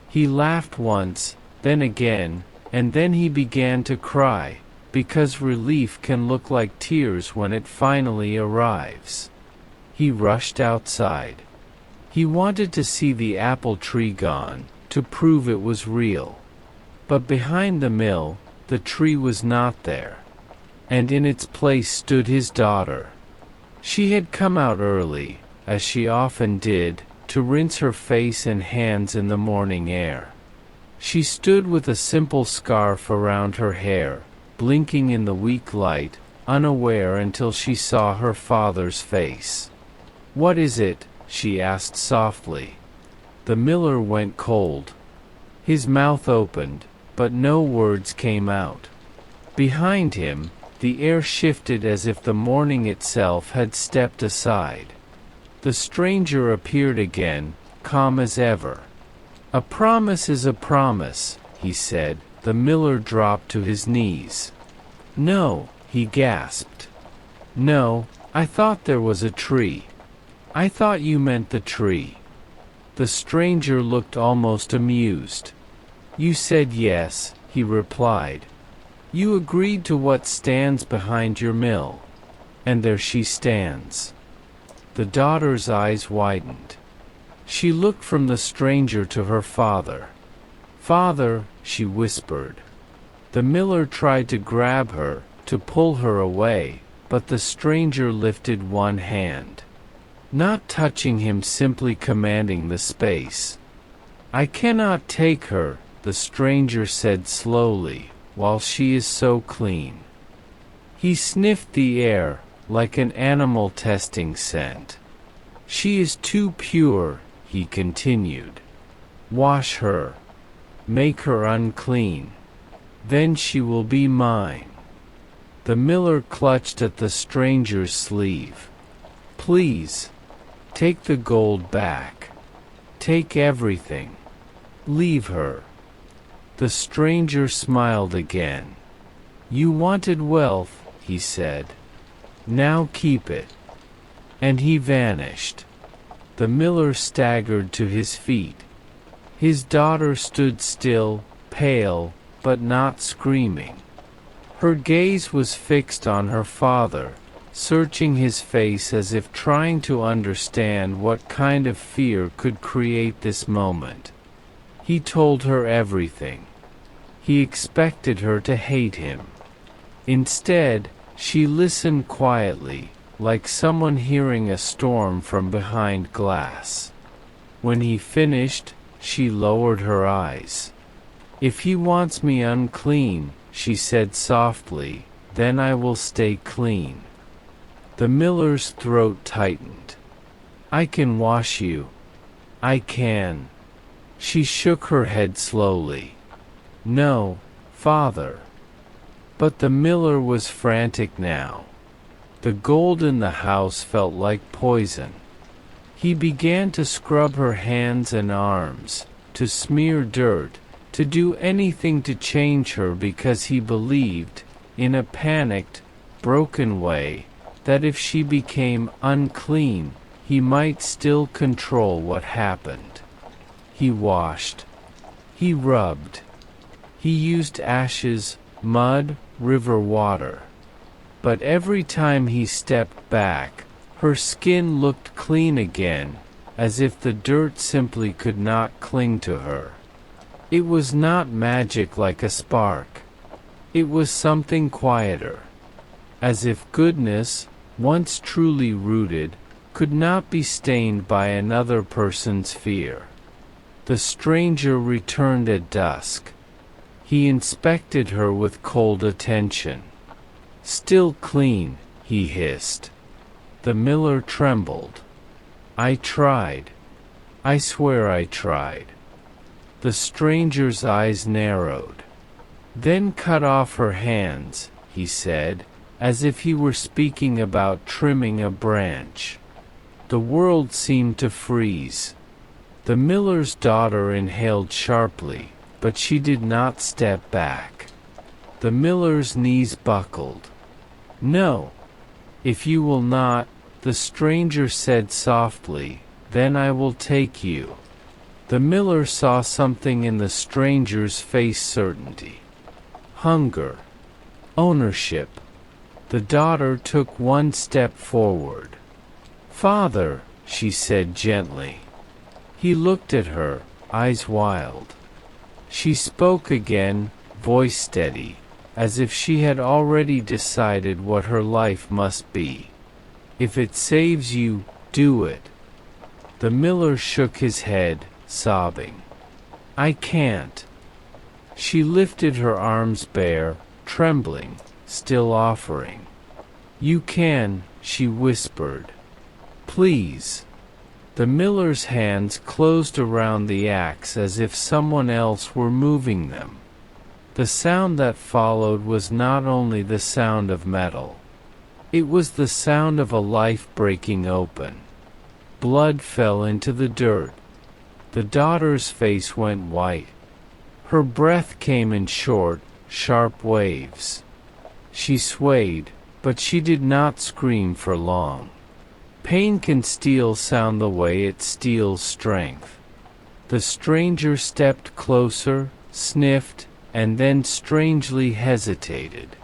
He laughed once, then again, and then he began to cry, because relief can look like tears when it finally arrives. He rushed outside. He wanted to see the apple tree gone, to prove it was real. But behind the mill, the tree was not there. And in its place stood his daughter. She had come out early, as she often did, to rinse her face and hands in the morning air. She stood with a simple scarf around her hair, blinking in the weak light, unaware until she saw her father's face. "What is it?" she asked softly. The miller went cold. His mouth opened, but no words came out. Behind him, the air shifted as if the morning itself had stepped aside. The stranger appeared again, calm as ever. "A promise is a promise," he said. The miller dropped to his knees. "No," he gasped. "No, I thought there was a tree. I thought you meant the tree." The stranger looked almost amused. "You said yes," he replied. "You agreed to what stands behind your mill. And there she stands." The daughter's eyes widened. She looked from the stranger to her father. "Father," she whispered. The miller tried to grab her, to pull her away, but the stranger lifted one hand. Not touching him, simply commanding the space. "I cannot take her," the stranger said slowly, "while she is so clean." He sniffed the air, like an animal testing scent. "She is too pure," he continued. "Wash her. Make her unclean. Then she will be mine." The miller clutched at the stranger's sleeve. "Please. Take the gold back. Take everything. Leave her." The stranger smiled again. "You wanted wealth," he said. "Now keep it." And he vanished. The miller staggered to his feet. His daughter stood still, pale, but not screaming. Her gaze was fixed on her father, searching his face as if trying to understand what kind of fear could create this moment. He told her everything. He expected her to hate him. Instead, she listened quietly, like someone hearing a storm from behind glass. When he finished, she lowered her eyes. "If he wants me unclean," she said softly, "then I will stay clean." The miller's throat tightened. "I can wash you. I can." She shook her head slowly. "No, father." But the miller was frantic now. The gold in the house felt like poison. He began to scrub her hands and arms, to smear dirt, to do anything to change her because he believed, in a panicked, broken way, that if she became unclean, he might still control what happened. He washed. He rubbed. He used ashes, mud, river water. But every time he stepped back, her skin looked clean again, as if the dirt simply could not cling to her. It was not magic like a spark. It was something quieter. As if goodness, once truly rooted, could not be stained by another person's fear. The stranger returned at dusk. He inspected her with cold attention. "Still clean," he hissed. The miller trembled. "I tried. I swear I tried." The stranger's eyes narrowed. "Then cut off her hands," he said, as if he were speaking about trimming a branch. The world seemed to freeze. The miller's daughter inhaled sharply, but she did not step back. The miller's knees buckled. "No. If you will not," the stranger said softly, "then I will take you." The miller saw something in the stranger's face: certainty. Hunger. Ownership. The daughter took one step forward. "Father," she said gently. He looked at her, eyes wild. She spoke again, voice steady, as if she had already decided what her life must be. "If it saves you, do it." The miller shook his head, sobbing. "I can't." She lifted her arms bare, trembling, still offering. "You can," she whispered. "Please." The miller's hands closed around the axe as if someone else were moving them. The sound that followed was not only the sound of metal. It was the sound of a life breaking open. Blood fell into the dirt. The daughter's face went white. Her breath came in short, sharp waves. She swayed, but she did not scream for long. Pain can steal sound the way it steals strength. The stranger stepped closer, sniffed, and then strangely hesitated.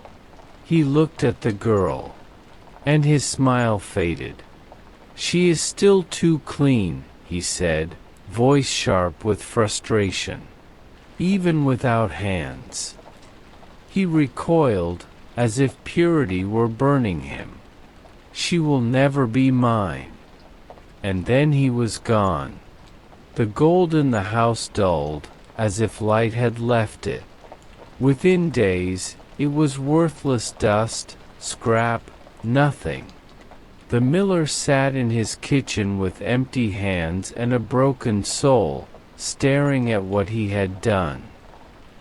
He looked at the girl. And his smile faded. "She is still too clean," he said, voice sharp with frustration. "Even without hands." He recoiled, as if purity were burning him. "She will never be mine." And then he was gone. The gold in the house dulled, as if light had left it. Within days, it was worthless dust, scrap, nothing. The miller sat in his kitchen with empty hands and a broken soul, staring at what he had done.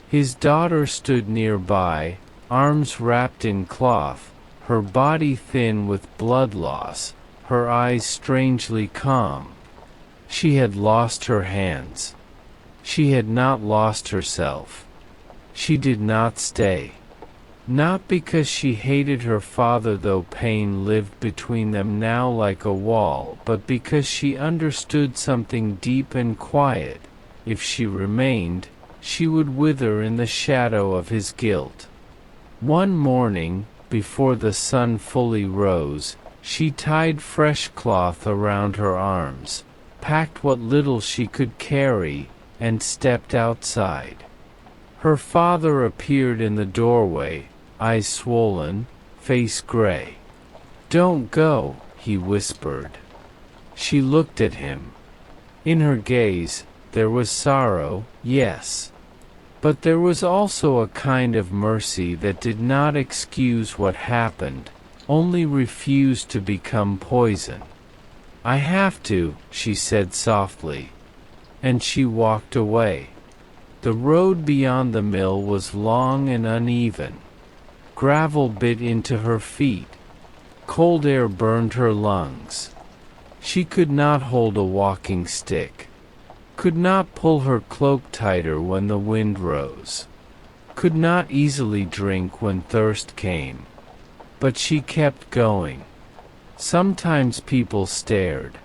His daughter stood nearby, arms wrapped in cloth, her body thin with blood loss, her eyes strangely calm. She had lost her hands. She had not lost herself. She did not stay. Not because she hated her father, though pain lived between them now like a wall, but because she understood something deep and quiet. If she remained, she would wither in the shadow of his guilt. One morning, before the sun fully rose, she tied fresh cloth around her arms, packed what little she could carry, and stepped outside. Her father appeared in the doorway, eyes swollen, face gray. "Don't go," he whispered. She looked at him. In her gaze, there was sorrow, yes. But there was also a kind of mercy that did not excuse what happened, only refused to become poison. "I have to," she said softly. And she walked away. The road beyond the mill was long and uneven. Gravel bit into her feet. Cold air burned her lungs. She could not hold a walking stick. Could not pull her cloak tighter when the wind rose. Could not easily drink when thirst came. But she kept going. Sometimes people stared.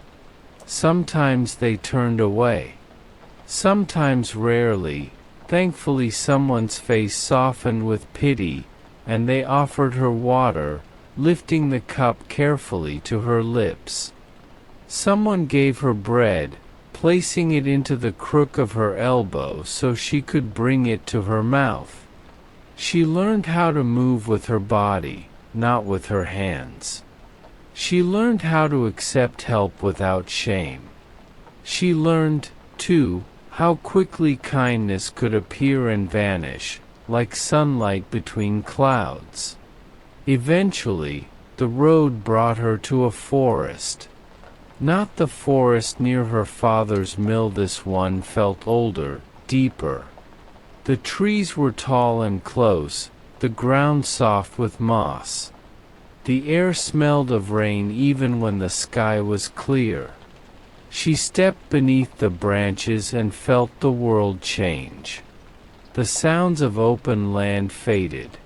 Sometimes they turned away. Sometimes rarely, thankfully someone's face softened with pity, and they offered her water, lifting the cup carefully to her lips. Someone gave her bread, placing it into the crook of her elbow so she could bring it to her mouth. She learned how to move with her body, not with her hands. She learned how to accept help without shame. She learned, too, how quickly kindness could appear and vanish, like sunlight between clouds. Eventually, the road brought her to a forest. Not the forest near her father's mill. This one felt older, deeper. The trees were tall and close, the ground soft with moss. The air smelled of rain even when the sky was clear. She stepped beneath the branches and felt the world change. The sounds of open land faded.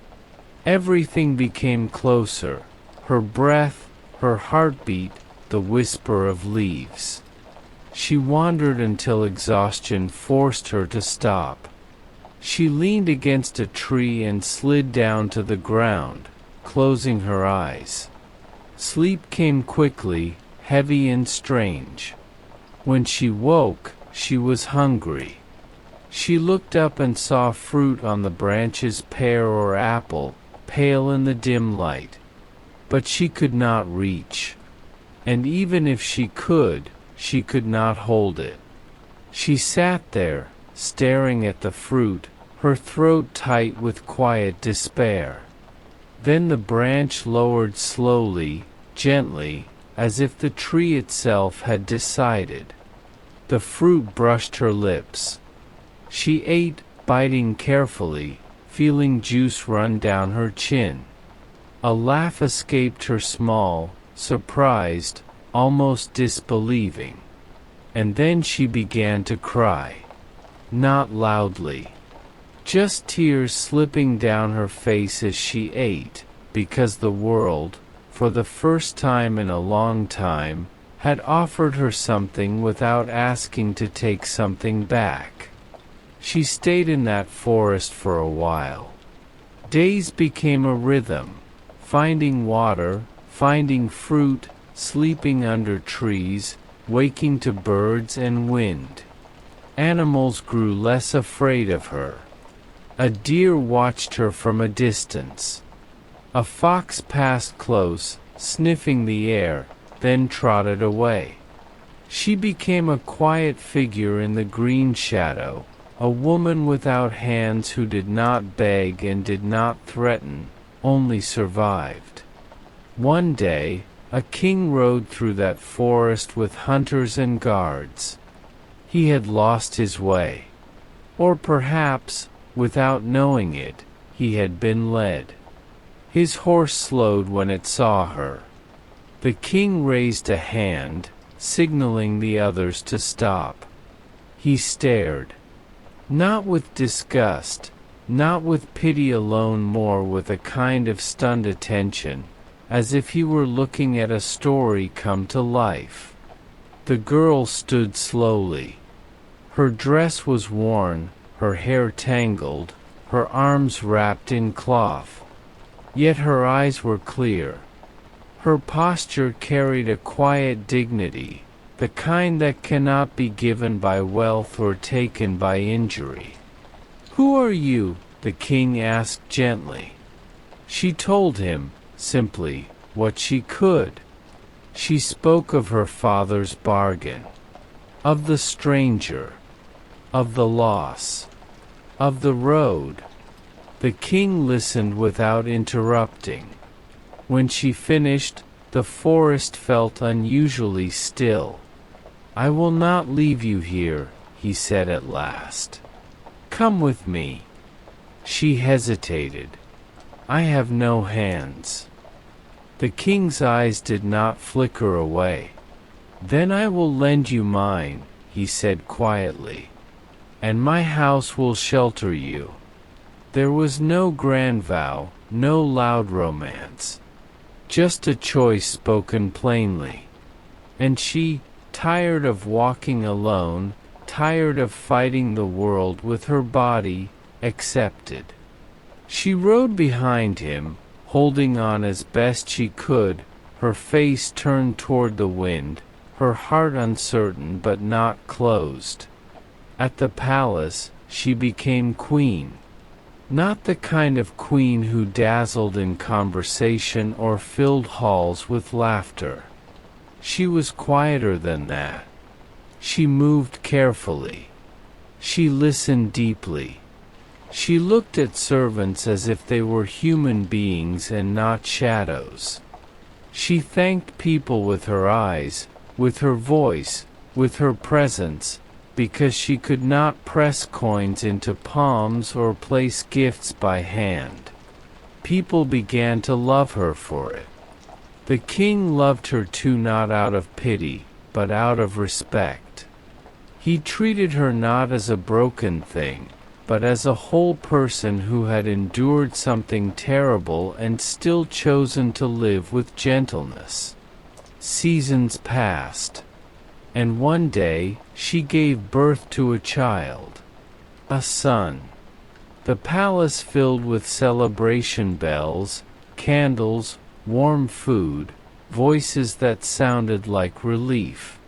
Everything became closer, her breath, her heartbeat, the whisper of leaves. She wandered until exhaustion forced her to stop. She leaned against a tree and slid down to the ground, closing her eyes. Sleep came quickly, heavy and strange. When she woke, she was hungry. She looked up and saw fruit on the branches, pear or apple, pale in the dim light. But she could not reach. And even if she could not hold it. She sat there, staring at the fruit, her throat tight with quiet despair. Then the branch lowered slowly, gently, as if the tree itself had decided. The fruit brushed her lips. She ate, biting carefully, feeling juice run down her chin. A laugh escaped her, small, surprised, almost disbelieving. And then she began to cry. Not loudly. Just tears slipping down her face as she ate, because the world, for the first time in a long time, had offered her something without asking to take something back. She stayed in that forest for a while. Days became a rhythm, finding water, finding fruit, sleeping under trees, waking to birds and wind. Animals grew less afraid of her. A deer watched her from a distance. A fox passed close, sniffing the air, then trotted away. She became a quiet figure in the green shadow, a woman without hands who did not beg and did not threaten, only survived. One day, a king rode through that forest with hunters and guards. He had lost his way. Or perhaps, without knowing it, he had been led. His horse slowed when it saw her. The king raised a hand, signaling the others to stop. He stared. Not with disgust, not with pity alone, more with a kind of stunned attention, as if he were looking at a story come to life. The girl stood slowly. Her dress was worn, her hair tangled, her arms wrapped in cloth. Yet her eyes were clear. Her posture carried a quiet dignity, the kind that cannot be given by wealth or taken by injury. "Who are you?" the king asked gently. She told him, simply, what she could. She spoke of her father's bargain, of the stranger, of the loss, of the road. The king listened without interrupting. When she finished, the forest felt unusually still. "I will not leave you here," he said at last. "Come with me." She hesitated. I have no hands." The king's eyes did not flicker away. "Then I will lend you mine," he said quietly. "And my house will shelter you." There was no grand vow, no loud romance. Just a choice spoken plainly. And she, tired of walking alone, tired of fighting the world with her body, accepted. She rode behind him, holding on as best she could, her face turned toward the wind, her heart uncertain but not closed. At the palace, she became queen. Not the kind of queen who dazzled in conversation or filled halls with laughter. She was quieter than that. She moved carefully. She listened deeply. She looked at servants as if they were human beings and not shadows. She thanked people with her eyes, with her voice, with her presence, because she could not press coins into palms or place gifts by hand. People began to love her for it. The king loved her too, not out of pity, but out of respect. He treated her not as a broken thing, but as a whole person who had endured something terrible and still chosen to live with gentleness. Seasons passed. And one day, she gave birth to a child. A son. The palace filled with celebration bells, candles, warm food, voices that sounded like relief.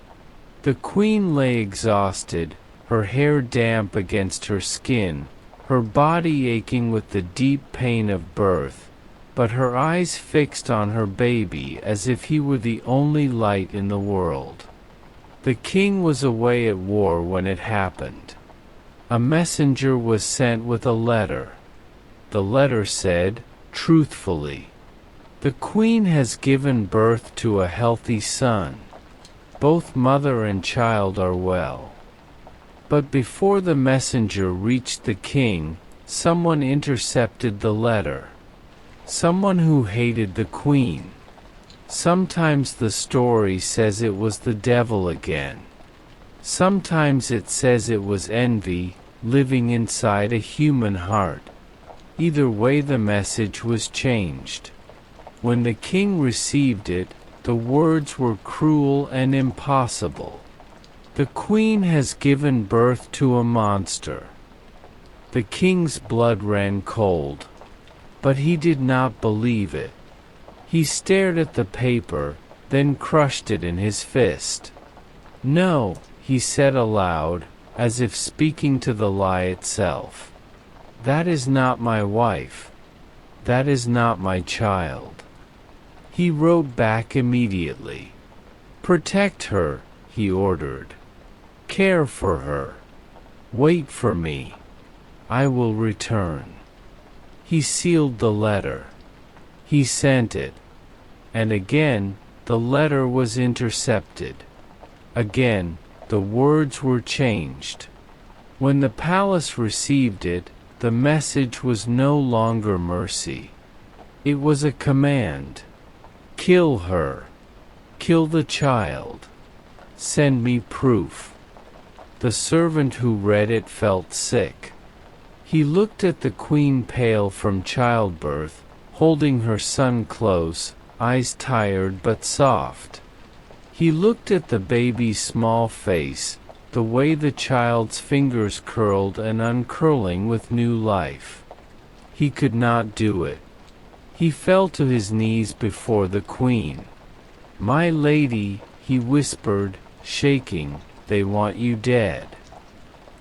The queen lay exhausted, her hair damp against her skin, her body aching with the deep pain of birth, but her eyes fixed on her baby as if he were the only light in the world. The king was away at war when it happened. A messenger was sent with a letter. The letter said, truthfully, "The queen has given birth to a healthy son. Both mother and child are well." But before the messenger reached the king, someone intercepted the letter. Someone who hated the queen. Sometimes the story says it was the devil again. Sometimes it says it was envy, living inside a human heart. Either way, the message was changed. When the king received it, the words were cruel and impossible. "The queen has given birth to a monster." The king's blood ran cold. But he did not believe it. He stared at the paper, then crushed it in his fist. "No," he said aloud, as if speaking to the lie itself. "That is not my wife. That is not my child." He wrote back immediately. "Protect her," he ordered. "Care for her. Wait for me. I will return." He sealed the letter. He sent it. And again, the letter was intercepted. Again, the words were changed. When the palace received it, the message was no longer mercy. It was a command. "Kill her. Kill the child. Send me proof." The servant who read it felt sick. He looked at the queen, pale from childbirth, holding her son close, eyes tired but soft. He looked at the baby's small face, the way the child's fingers curled and uncurling with new life. He could not do it. He fell to his knees before the queen. "My lady," he whispered, shaking, "they want you dead."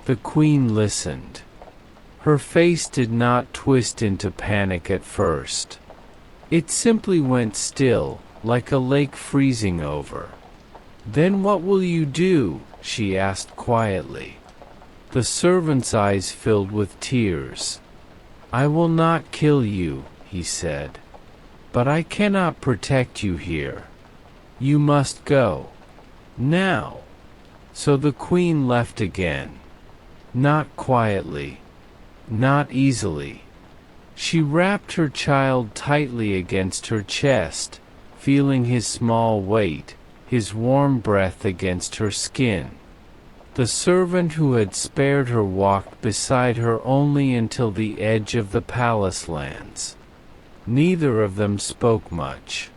The queen listened. Her face did not twist into panic at first. It simply went still, like a lake freezing over. "Then what will you do?" she asked quietly. The servant's eyes filled with tears. "I will not kill you," he said. "But I cannot protect you here. You must go. Now." So the queen left again. Not quietly. Not easily. She wrapped her child tightly against her chest, feeling his small weight, his warm breath against her skin. The servant who had spared her walked beside her only until the edge of the palace lands. Neither of them spoke much.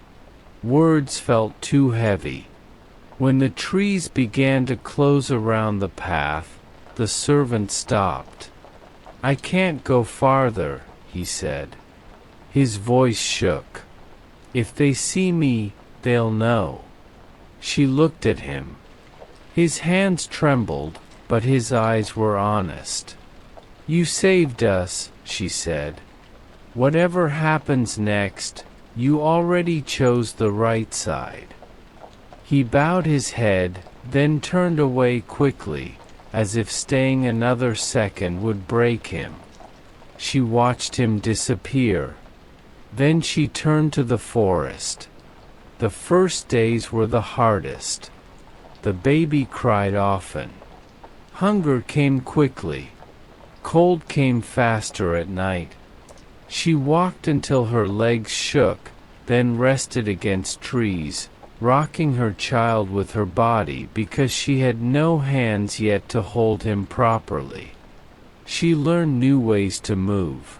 Words felt too heavy. When the trees began to close around the path, the servant stopped. "I can't go farther," he said. His voice shook. "If they see me, they'll know." She looked at him. His hands trembled, but his eyes were honest. "You saved us," she said. "Whatever happens next, you already chose the right side." He bowed his head, then turned away quickly, as if staying another second would break him. She watched him disappear. Then she turned to the forest. The first days were the hardest. The baby cried often. Hunger came quickly. Cold came faster at night. She walked until her legs shook, then rested against trees, rocking her child with her body because she had no hands yet to hold him properly. She learned new ways to move.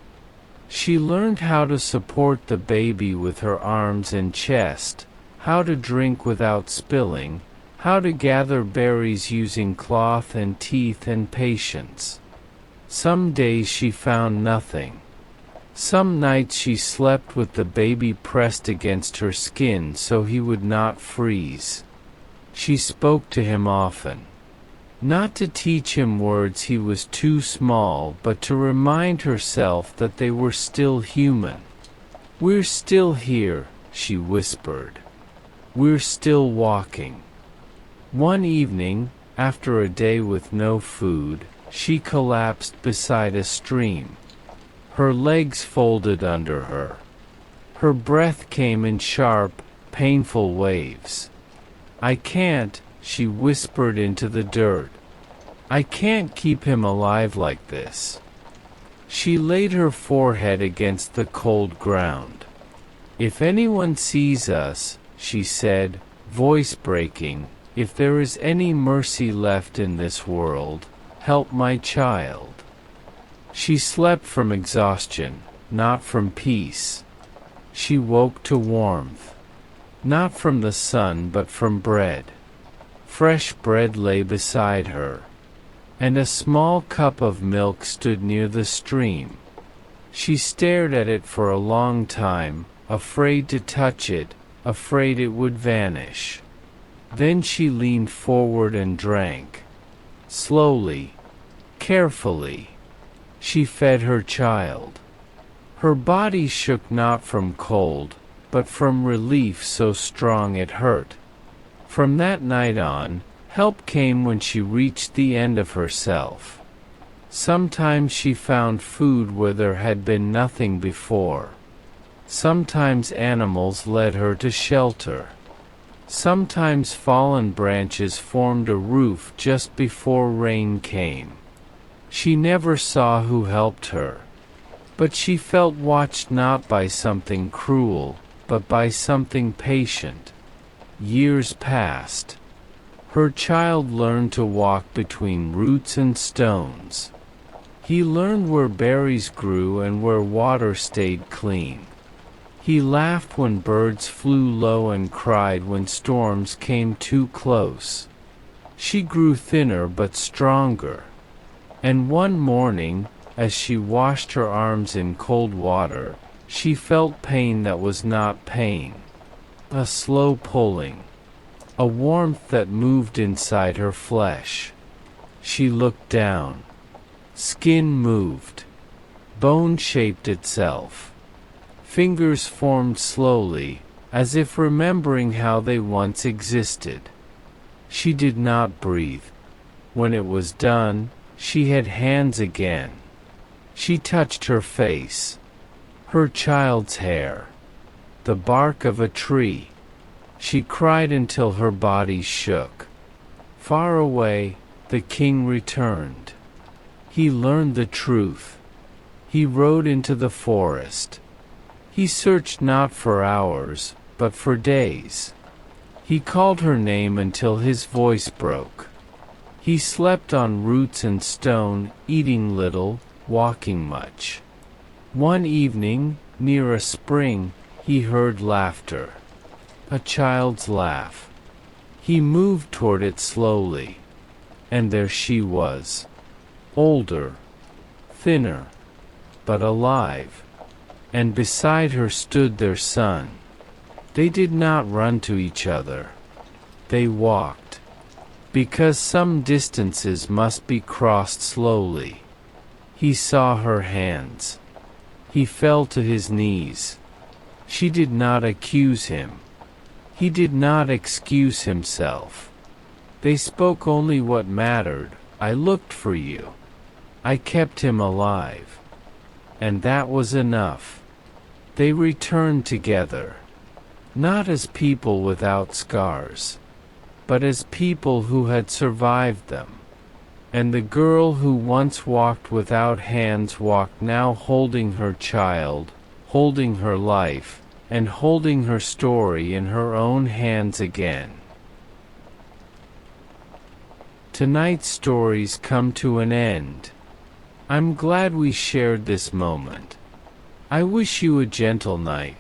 She learned how to support the baby with her arms and chest, how to drink without spilling, how to gather berries using cloth and teeth and patience. Some days she found nothing. Some nights she slept with the baby pressed against her skin so he would not freeze. She spoke to him often. Not to teach him words he was too small, but to remind herself that they were still human. "We're still here," she whispered. "We're still walking." One evening, after a day with no food, she collapsed beside a stream. Her legs folded under her. Her breath came in sharp, painful waves. "I can't," she whispered into the dirt. "I can't keep him alive like this." She laid her forehead against the cold ground. "If anyone sees us," she said, voice breaking, "if there is any mercy left in this world, help my child." She slept from exhaustion, not from peace. She woke to warmth. Not from the sun but from bread. Fresh bread lay beside her. And a small cup of milk stood near the stream. She stared at it for a long time, afraid to touch it, afraid it would vanish. Then she leaned forward and drank. Slowly, carefully. She fed her child. Her body shook not from cold, but from relief so strong it hurt. From that night on, help came when she reached the end of herself. Sometimes she found food where there had been nothing before. Sometimes animals led her to shelter. Sometimes fallen branches formed a roof just before rain came. She never saw who helped her. But she felt watched not by something cruel, but by something patient. Years passed. Her child learned to walk between roots and stones. He learned where berries grew and where water stayed clean. He laughed when birds flew low and cried when storms came too close. She grew thinner but stronger. And one morning, as she washed her arms in cold water, she felt pain that was not pain. A slow pulling. A warmth that moved inside her flesh. She looked down. Skin moved. Bone shaped itself. Fingers formed slowly, as if remembering how they once existed. She did not breathe. When it was done, she had hands again. She touched her face. Her child's hair. The bark of a tree. She cried until her body shook. Far away, the king returned. He learned the truth. He rode into the forest. He searched not for hours, but for days. He called her name until his voice broke. He slept on roots and stone, eating little, walking much. One evening, near a spring, he heard laughter. A child's laugh. He moved toward it slowly. And there she was. Older. Thinner. But alive. And beside her stood their son. They did not run to each other. They walked. Because some distances must be crossed slowly. He saw her hands. He fell to his knees. She did not accuse him. He did not excuse himself. They spoke only what mattered. I looked for you. I kept him alive. And that was enough. They returned together. Not as people without scars, but as people who had survived them. And the girl who once walked without hands walked now holding her child, holding her life, and holding her story in her own hands again. Tonight's stories come to an end. I'm glad we shared this moment. I wish you a gentle night.